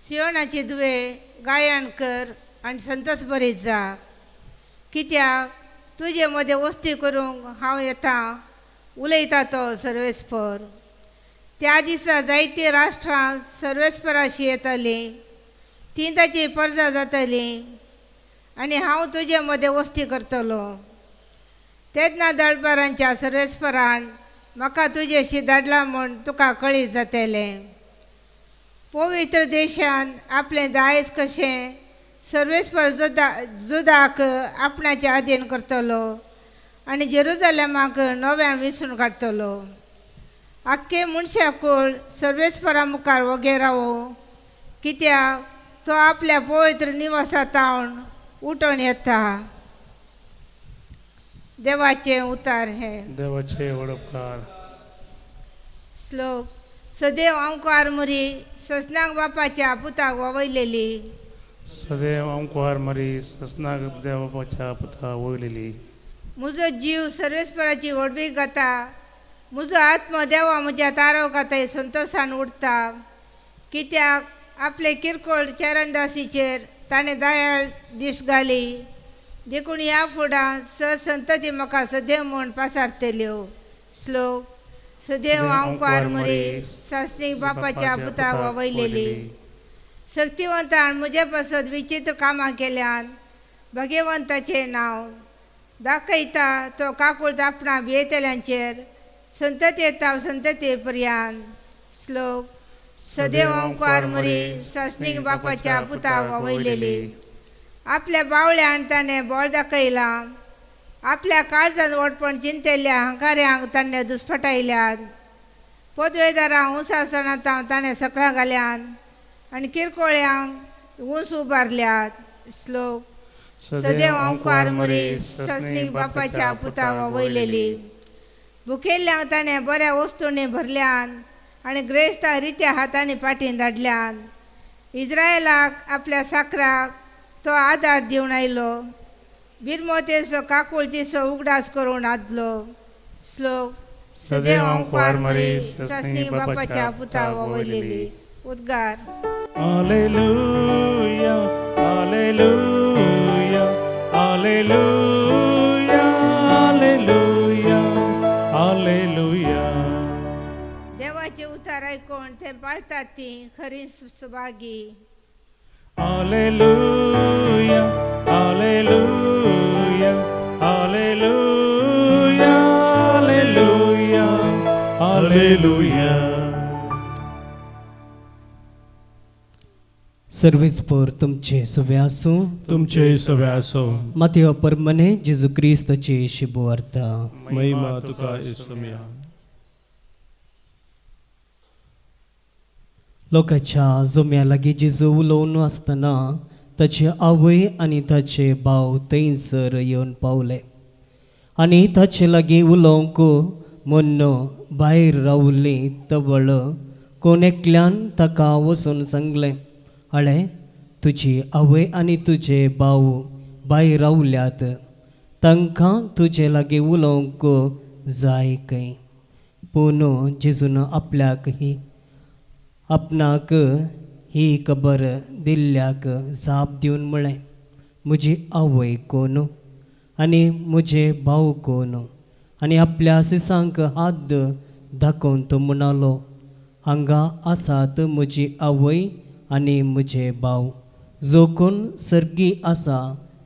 सियोनाची दुवे गायन कर आनी संतोश भरीत जा, कित्याक तुजे मदें वस्ती करूंक हांव येता, उलयता तो सर्वेस्पर. त्या दिसा जायतीं राष्ट्रां सर्वेस्पराशी येतलीं, तीं ताची परजा जातलीं आनी हांव तुजे मदें वस्ती करतलो. तेन्ना दळबारांच्या सर्वेस्परान म्हाका तुजेशी धाडला म्हूण तुका कळीत जातलें. पवित्र देशान आपलें दायज कशें सर्वेस्पर जुदाक आपणाचे अधीन करतलो आनी जेरुजलेमाक नव्यान विसरून काडटलो. आख्खे मनशाकूळ सर्वेस्परा मुखार वगे रावो, कित्याक तो आपल्या पवित्र निवासांतावन उठोन येता. देवाचे उतार हे. देवाचे वडपकार. श्लोक. सदैव आमकां आरमुरी ससनाक बापाच्या पुताक ववयलेली. सदैव आमकां मरी ससनाक देवाच्या पुता वयलेली. म्हजो जीव सर्वेस्पराची व्हडवीक घाता, म्हजो आत्म देवा म्हज्या तारव घाताय संतोशान उरता, कित्याक आपले किरकोळ चरणदासीचेर ताणें दयाळ दिश्ट घाली. देखून ह्या फुडां संतती म्हाका सदैव म्हूण पासारतल्यो. श्लोक. सदैव आमकां आरमुरी सासणीक बापाच्या पुताक ववयलेली. शक्तिवंतान म्हजे पासत विचित्र कामां केल्यान भगवंताचें नांव दाखयता तो काकूळ आपणा भियेतल्यांचेर संतती येता संतती पर्यंत. श्लोक. सदैव आमकां आरमुरी सासणीक बापाच्या पुताक ववयलेली. आपल्या बावळ्यान ताणें बळ दाखयला, आपल्या काळजांत वडपण चिंतेल्या हंकार्यांक ताणें दुस्पटायल्यात. पदवेदारांक उंसासणांत ताणें सकलां घाल्यात आनी किरकोळ्यांक उंच उबारल्यात. श्लोक. सदैव आमकां आरमुरी ससनीक बापाच्या पुताक ववयलेली. भुकेल्ल्यांक ताणें बऱ्या वस्तूंनी भरल्यात आनी ग्रेस्तां रित्या हातांनी पाटीन धाडल्यात. इस्रायलाक आपल्या साकराक तो आदार दिवन आयलो, बिरमोतेचो काकूळ तिसो उगडास करून आदलो. श्लोक. सदैव आमकां आरमुरी ससनीक बापाच्या पुताक ववयलेली. उद्गार. Hallelujah hallelujah hallelujah hallelujah hallelujah. देवाचे उतार आयकून ते पाळटात ती खरी सुभागी. Hallelujah hallelujah hallelujah hallelujah hallelujah. सर्वेस्पर तुमचे सवे आसूं. तुमचे सवे आसो. मातयो परमने जेजू क्रिस्ताची शुभवार्ता. महिमा तुका येसुमिया. लोकांच्या जोम्या लागीं जेजू उलोवन आसतना ताची आवय आनी ताचे भाव थंयसर येवन पावले आनी ताचे लागीं उलोवंक म्हूण भायर रावली. तवळ कोण एकल्यान ताका वचून सांगलें, हळे तुजी आवय आनी तुजे भाव भायर रावल्यात, तांकां तुजे लागीं उलोवंक जाय खंय. पूण जेजून आपणाक ही खबर दिल्ल्याक जाप दिवन म्हळें, म्हजी आवय कोण आनी म्हजे भाव कोण. आनी आपल्या सिसांक हात दाखोवन तो म्हणालो, हांगा आसात म्हजी आवय आनी म्हजे भाव. जो कोण सर्गी आसा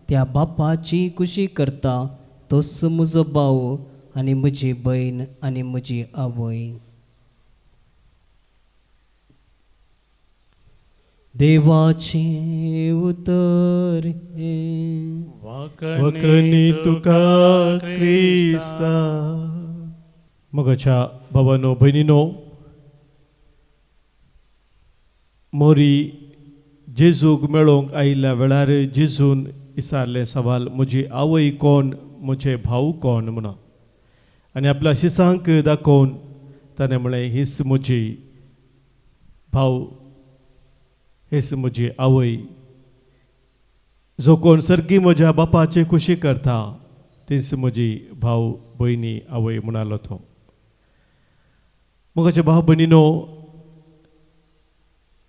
त्या बापाची कुशी करता तोच म्हजो भाव आनी म्हजी भयण आनी म्हजी आवय. देवाचे उतर हे. वकनी तुका क्रिस्ता. मगच्या भावांनो भयणीनो, मोरी जेजूक मेळोवंक आयिल्ल्या वेळार जेजून विचारलें सवाल, म्हजी आवय कोण, म्हजे भाव कोण म्हणून. आनी आपल्या शिसांक दाखोवन ताणें म्हळें, हीच म्हजी भाव, हीच म्हजी आवय. जो कोण सर्गी म्हज्या बापाची खुशी करता तीच म्हजी भाव भयणी आवय म्हणालो तो. मुगाचे भाव भयणीनो,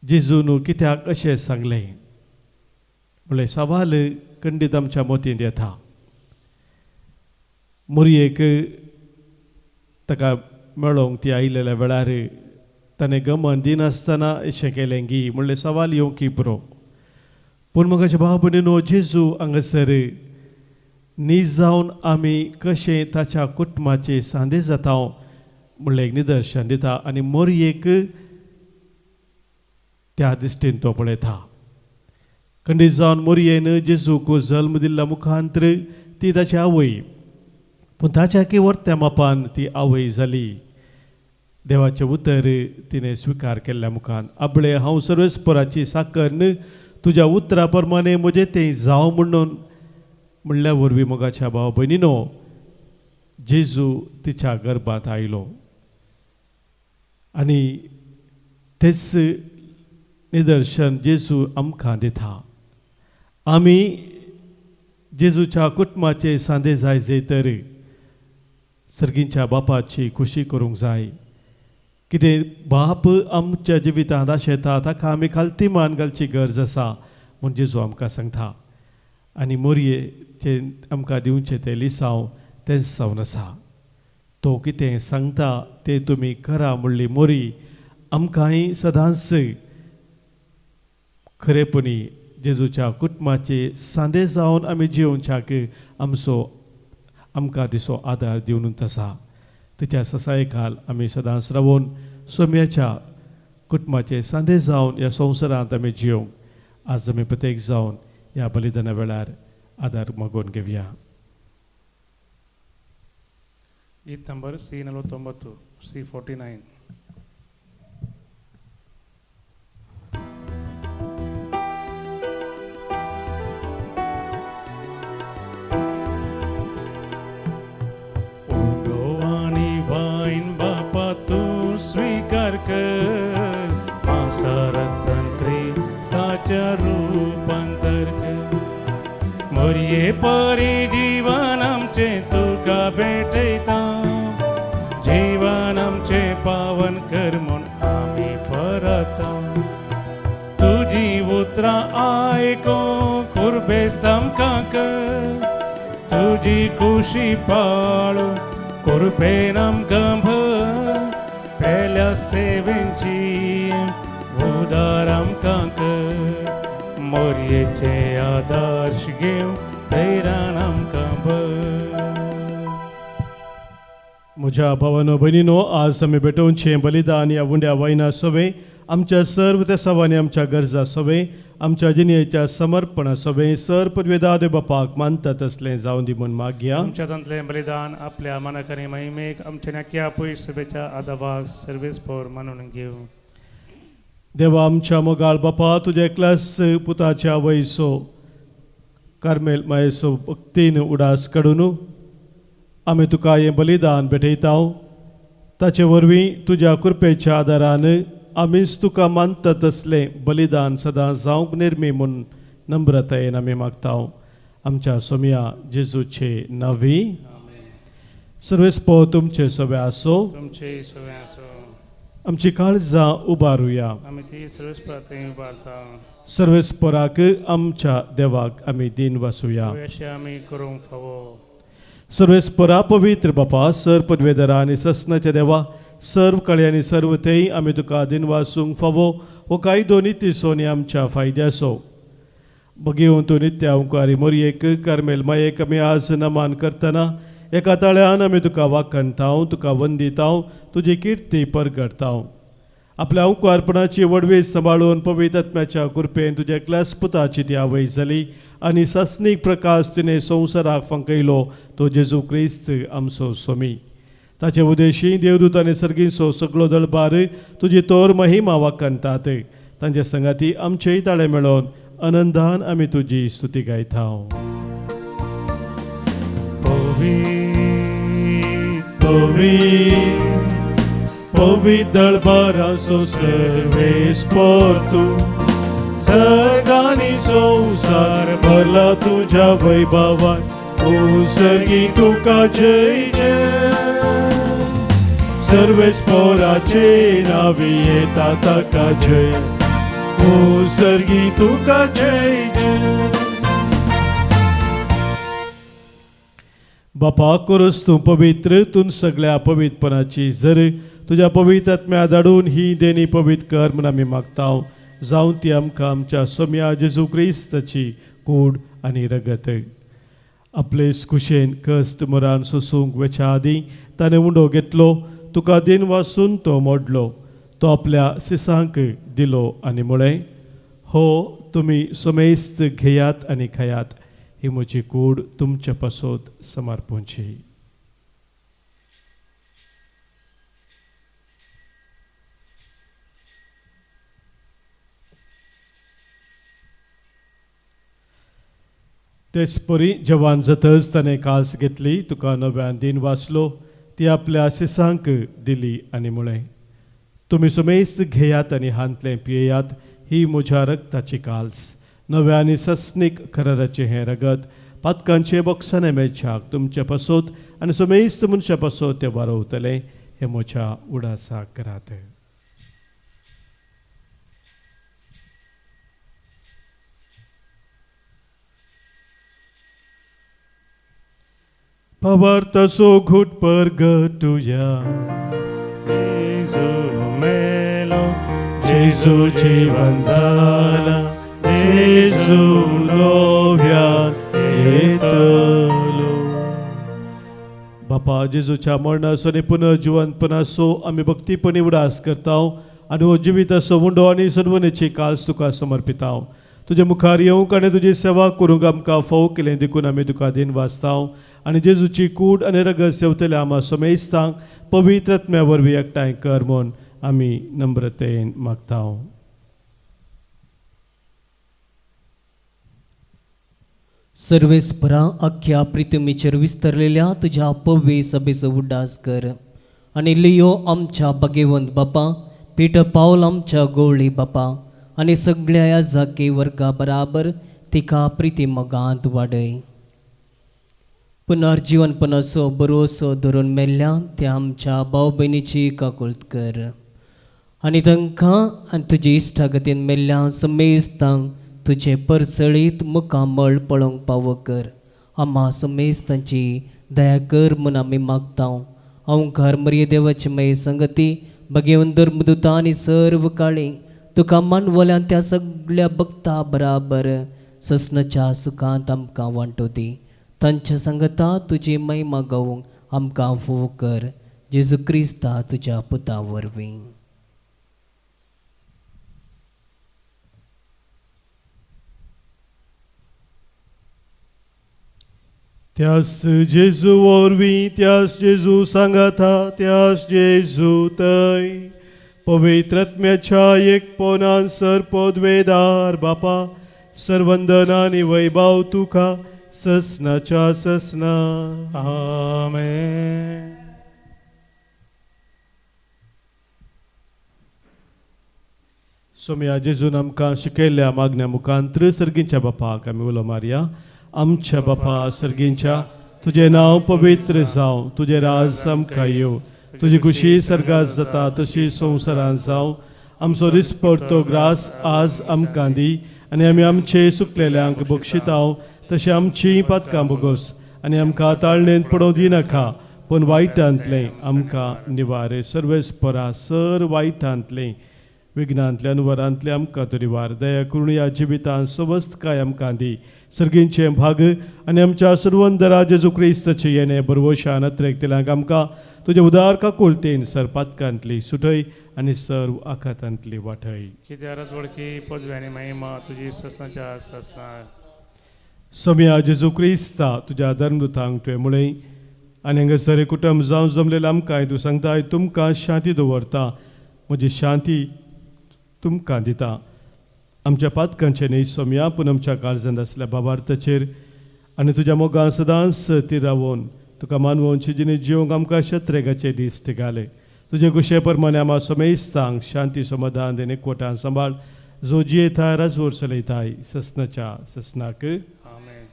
जेजून कित्याक अशें सांगलें म्हणल्यार सवाल खंडीत आमच्या मोतींत येता. मोरयेक ताका मेळोंक ती आयिल्ल्या वेळार ताणें गमन दिनासतना अशें केलें गी म्हणल्यार सवाल येवंक की पुरो. पूण मुगाचे भाव भयणीनो, जेजू हांगासर न्ही जावन आमी कशें ताच्या कुटुंबाचे सांदे जाता म्हणलें एक निदर्शन दिता आनी मोरयेक त्या दिश्टीन तो पळयता. खंडीत जावन मोरयेन जेजूक जल्म दिल्ल्या मुखांतर ती ताची आवय, पूण ताच्या केवरत्या मापान ती आवय जाली. देवाचें उतर तिणें स्विकार केल्ल्या मुखान, आबळे हांव सर्वेस्पराची साकर तुज्या उतरा प्रमाणे म्हजें तें जावं म्हणून म्हणल्या वरवीं मोगाच्या भाव भयणीनो, जेजू तिच्या गर्भांत आयलो आनी तेच निदर्शन जेजू आमकां दिता. आमी जेजूच्या कुटुंबाचे सांदे जाय तर सर्गींच्या बापाची खुशी करूंक जाय. कितें बाप आमच्या जिवितांत आशेता ताका आमी खालती मान घालची गरज आसा म्हूण जेजू आमकां सांगता. आनी मोरयेचे आमकां दिवचें तें लिसांव तेंच जावन आसा. तो कितें सांगता तें तुमी करा म्हणली मोरी आमकांय सदांच खरेपणी जेजूच्या कुटुंबाचे सांदे जावन आमी जिवच्याक आमकां दिसो आदार दिवनूच आसा. तिच्या ससाये खाल आमी सदांच रावून सोम्याच्या कुटुंबाचे सांदे जावन ह्या संवसारांत आमी जिवंक आज आमी प्रत्येक जावन ह्या बलिदाना वेळार आदार मागून घेवया. गीत नंबर C49, C49. स्वीकार कर मांसारतन ख्रिस्ताच्या रूपांतर कर. मोरये परी जीवन आमचे तुका भेटयता, जीवन आमचे पावन कर म्हूण आमी परता. तुजी उतरां आयको कुर्बेस्त आमकां कर, तुजी खुशी पाळो कुर्बेन आमकां भर. पेल्या सेवेंची उदार आमकां कर, मोरयेचे आदर्श घेवन धैर्यान आमकां भर. म्हज्या भावानो भयणीनो, आज आमी भेटोवचें बलिदान ह्या उंड्या वायना सवे आमच्या सर्व तेसावांनी आमच्या गरजा सवे आमच्या जिणेच्या समर्पणा सवे सर पदवेदादे बापाक मानता तसलें जावन दी म्हूण मागया. आमच्या तंतलें बलिदान आपल्या मनाक आनी महिमेक आमच्या नाक्या पयस सभेच्या आदाबाक सर्वेस्पर मानून घेव. देवा आमच्या मोगाळ बापा, तुज्या एकल्याच पुताच्या वयसो कार्मेल मायेचो भक्तीन उडास काडून आमी तुका हें बलिदान भेटयता. ताचे वरवीं तुज्या कृपेच्या आदारान आमीच तुका मानता तसलें बलिदान सदां जावंक निर्मी म्हूण नम्रतायेन आमी मागता. आमच्या सोम्या जेजूचे नांवी. सर्वेस्पो तुमचे सवे आसो. तुमचे सवे आसो. आमची काळजां उबारुया. आमी ती सर्वेस्परांत उबारता. सर्वेस्पराक आमच्या देवाक आमी दिन वासुया. अशें आमी करूंक फावो. सर्वेस्परा पवित्र बापा, सर पदवेदरा आनी सस्नाच्या देवा, सर्व कळे आनी सर्व तेय आमी तुका दिन वासूंक फावो. हो कायदो नित्य सोनी आमच्या फायद्याचो बघेवन तूं नित्य अवकारी मोरयेक कार्मेल मायेक आमी आज नमान करतना एका ताळ्यान आमी तुका वाखणता, तुका वंदिता, तुजी किर्ती परगडता. आपल्या अवकारपणाची वडवीत सांबाळून पवित्र आत्म्याच्या कृपेन तुज्या एकल्याच पुताची ती आवय जाली आनी सस्नीक प्रकाश तिणें संवसाराक फंकयलो, तो जेजू क्रिस्त आमचो सोमी. ताचे उदेशी देवदूत आनी सर्गींचो सगळो दळबार तुजी तोर महिमा वाखणटात. तांचे संगाती आमचेय ताळे मेळोन आनंदान आमी तुजी स्तुती गायता. पवित्र दळबाराचो सर्वेस्पर तूं सर्गानी संसार भरला तुझ्या वैभवान ओ सर्गी तुका जय जय सर्वेच पोराचे नावे येता ताका जय ओ सर्गी तुका जय जय बापा करोस तूं पवित्र तूं सगळ्या पवित्रपणाची जर तुझ्या पवित्र आत्म्या धाडून ही देणी पवित्र कर म्हूण आमी मागता जावं ती आमकां आमच्या सोम्या जेजू क्रिस्ताची कूड आनी रगत आपले कुशेन कस्ट मरान सोसूंक वेच्या आदीं ताणें उंडो घेतलो तुका दिन वासून तो मोडलो तो आपल्या सिसांक दिलो आनी म्हळें हो तुमी सोमेस्त घेयात आनी खायात ही म्हजी कूड तुमच्या पासत समर्पूंची तेच परी जवान जातच ताणें कास घेतली तुका नव्यान दिन वाचलो ती आपल्या सिसांक दिली आनी म्हळें तुमी सुमेस्त घेयात आनी हांतलें पियेयात ही म्हज्या रक्ताची काल्स नव्या आनी सस्नीक कराराचें हें रगत पातकांचे बॉक्साने मेळच्याक तुमच्या पासत आनी सुमेस्त मनशा पासत तें वारवतलें हें म्हज्या उडासाक करात Pavartaso घुट पर गटुया Jesu melo, Jesu जीवन जाला Jesu नव्यान येतलो बापा जेजूच्या मरणासो आनी पुनर्जिवंतपणासो आमी भक्तीपणी उडास करता आनी हो जिविताचो उंडो आनी सदवनेची काल्स तुका समर्पिता तुजे मुखार येवंक आनी तुजी सेवा करूंक आमकां फावो केलें देखून आमी तुका दिन वाचता आनी जेजूची कूड आनी रगत सेवतले आमा सोमेस्तांक पवित्र आत्म्या वरवीं एकठांय कर म्हूण आमी नम्रतेन मागता सर्वेस्परा अख्ख्या प्रितमीचेर विस्तरलेल्या तुझ्या पव्य सभेचो उड्डास कर आनी लियो आमच्या भगेवंत बापा पीठ पावल आमच्या गवळी बापा आनी सगळ्या ह्या जाके वर्गा बराबर तिका प्रिती मोगांत वाडय पुनर्जीवनपणाचो बरोसो धरून मेल्ल्या त्या आमच्या भाव भयणीची काकुळट कर आनी तांकां आनी तुजे इश्टागतीन मेल्ल्या समेस्तांक तुजे परसळीत मुखामळ पळोवंक पावो कर आम्हा समेस्तांची दया कर म्हूण आमी मागता हांव घर मर्ये देवाची मये संगती भगेवन धर्मदुता आनी सर्व काळी तुका मानवल्यान त्या सगळ्या भक्ता बराबर ससनाच्या सुखांत आमकां वांटो दी तांच्या संगता तुजी महिमा गावूंक आमकां फोव कर जेजू क्रिस्ता तुज्या पुता वरवीं त्यास जेजू वरवीं त्यास जेजू सांगाता त्यास जेजू थंय पवित्र आत्म्याच्या एकपणान सरपदवेदार बापा सर्वंदना आनी वैभव तुका ससनाच्या ससना Amen. सोम्या जेजून आमकां शिकयल्ल्या मागण्या मुखांतर सर्गींच्या बापाक आमी उलो मारया आमच्या बापा सर्गींच्या तुजें नांव पवित्र जावं तुजें राज आमकां येवं तुजी खुशी सर्गास जाता तशी संवसारांत जावं आमचो दिसपडतो ग्रास आज आमकां दी आनी आमी आमचे सुकलेल्यांक बक्षिता तशें आमची पातकां बोगोस आनी आमकां ताळणेंत पडोवं दिनाका पूण वायटांतलें आमकां निवार सर्वेस्परा सर वायटांतलें विघ्नांतल्यान वरांतले आमकां तरी वार दया करून ह्या जिवितांत सवस्त काय आमकां दी सर्गींचे भाग आनी आमच्या सर्वंदरा जेजू क्रिस्ताचे येणे बरवशान नत्रेकतेल्यांक आमकां तुजे उदार काकुळतेन सर पातकांतली सुटय आनी सर्व आखातांतली वाटय कित्याक वळखी पदवी आनी महिमा तुजी ससनाच्या ससना सोम्या जेजू क्रिस्ता तुज्या धर्मदुतांक तुवें म्हळें आनी हांगासर कुटुंब जावं जमलेलें आमकां तूं सांगता तुमकां शांती दवरता म्हजी शांती तुमकां दिता आमच्या पातकांचे न्ही सोम्या पूण आमच्या काळजांत आसल्या बाबार्थाचेर आनी तुज्या मोगान सदांच ती रावून तुका मानवोवची जिणे जिवंक आमकां शत्रेगाचे दिश्ट घाले तुजे कुशे प्रमाणे आमा सोमेस्तांक शांती समाधान देणे कोटान सांबाळ जो जियेता राजवोर चलयताय ससनाच्या ससनाक आमेन.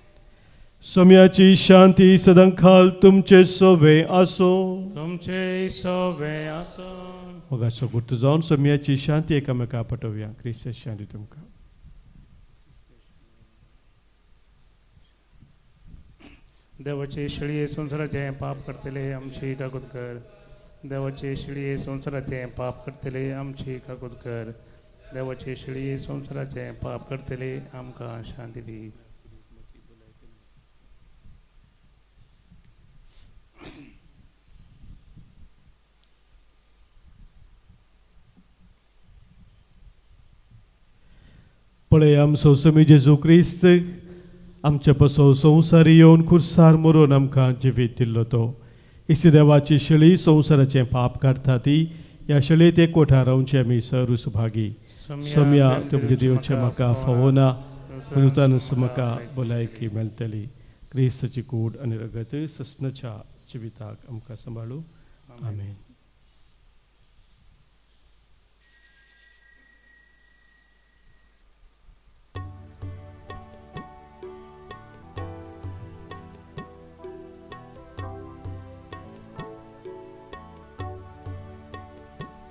सोम्याची शांती सदांखाल तुमचे सोबे आसो. तुमचे सोबे आसो. मग असो गुर्त जावन सोम्याची शांती एकामेका पटोवया. क्रिस्त शांती तुमकां. देवाचे शिळये संसाराचे पाप करतले आमची काकूत कर. देवाचे शिळये संसाराचे पाप करतले आमची काकूत कर. देवाचे शिळये संसाराचे पाप करतले आमकां शांती दी. पळय आमचो स्वामी जेजू क्रिस्त आमच्या पसो संवसार येवन खुर्सार मरून आमकां जिवीत दिल्लो तो. इसी देवाची शिळी संवसाराचें पाप काडटा ती ह्या शिळेत एकवटा रावचे आमी सर सुभागी. सोम्या तुमचे देवचे म्हाका फावोना उतानस म्हाका भलायकी मेळटली. क्रिस्ताची कूड आनी रगत ससनाच्या जिविताक आमकां सांबाळू. आमेन.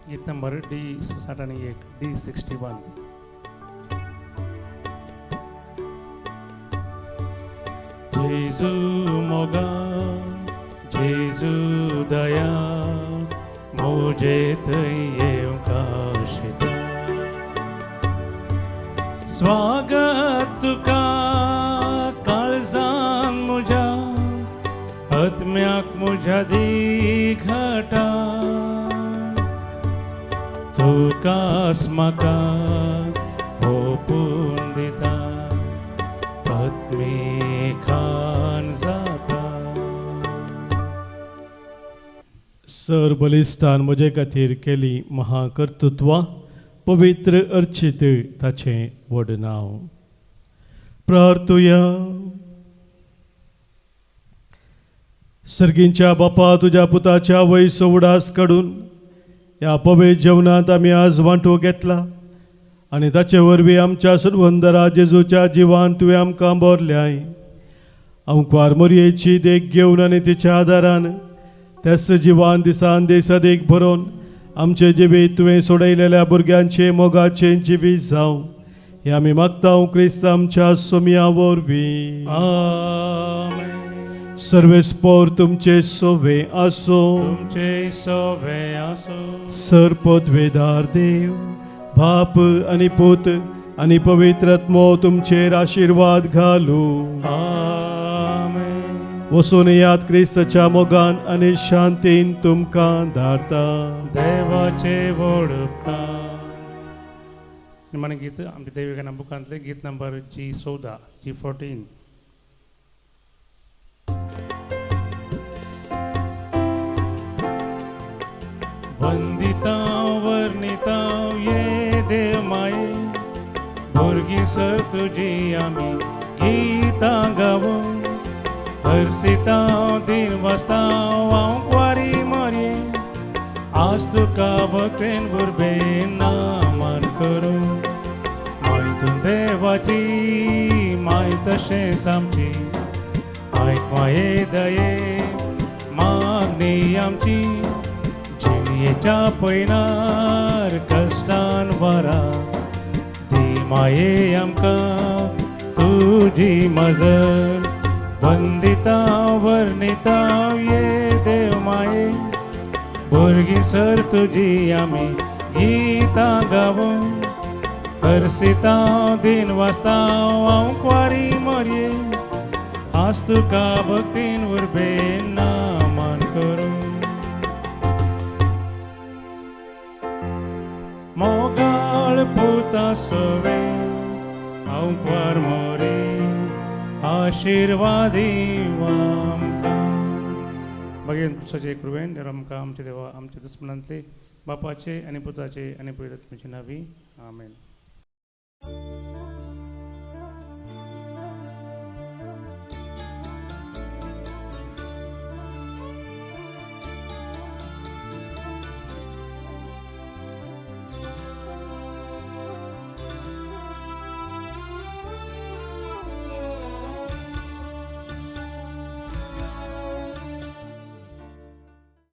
गीत नंबर D61 D61. जेजू मोगा जेजू दया मुझे येवंका शिता. स्वागत तुका काळजान म्हज्या आत्म्याक म्हज्या दी घाटा. तुकास म्हाका ओपून दिता आत्मिकान जाता. सर बलिस्तान म्हजे खातीर केली महाकर्तृत्वा पवित्र अर्चित ताचें व्हड नांव. प्रार्थुया. सर्गींच्या बापा तुज्या पुताच्या वयस उडास काडून ह्या पवित्र जेवणात आमी आज वांटो घेतला आनी ताचे वरवीं आमच्या सुरवंदरा जेजूच्या जिवान तुवें आमकां भरल्याय. आमकां मरयेची देख घेवन आनी तिच्या आदारान तेच जिवान दिसान दीस अदीक भरोवन आमचे जिवीत तुवें सोडयलेल्या भुरग्यांचे मोगाचें जिवीत जावं हें आमी मागता क्रिस्त आमच्या सोम्या वरवीं. आमेन. सर्वेस्पोर तुमचे सोबे आसो. तुमचे सोबे आसो. सर्पद्वेदार देव बाप आनी पूत आनी पवित्र आत्मो तुमचेर आशिर्वाद घालू. आमेन. वचून याद क्रिस्ताच्या मोगान आनी शांतीन तुमकां धाडता. देवाचे व्हड उपकार. निमाणें गीत आमच्या देविकाना बुकांतले गीत नंबर G14 G14. वंदिता वर्णिता ये देव माये भुरगीं सर तुजी आमी गीतां गावूं. हरसिता दिन वाजता हांव क्वारी मरये आज तुका भक्तेन बुरबेन नामान करूं. मायतून देवाची माय तशेंच आमची आयक माये दये मागणी आमची. जिणयेच्या पयनार कश्टान वरा दी माये आमकां तुजी मजर. वंदिता वर्णिता ये देव माये भुरगीं सर तुजी आमी गीतां गावूं. हरसिता दिन वाजता हांव क्वारी मरये आज तुका भक्तीन उर्बेन नामान करूं. मोगाळ पुता सवे हांव क्वार मोरे आशीर्वादी आमकां. भगेन पुरुषाचे कृपेन आमकां आमचे देवा आमचे दुस्मनांतले बापाचे आनी पुताचे आनी पवित्र आत्म्याचे नांवी आमेन.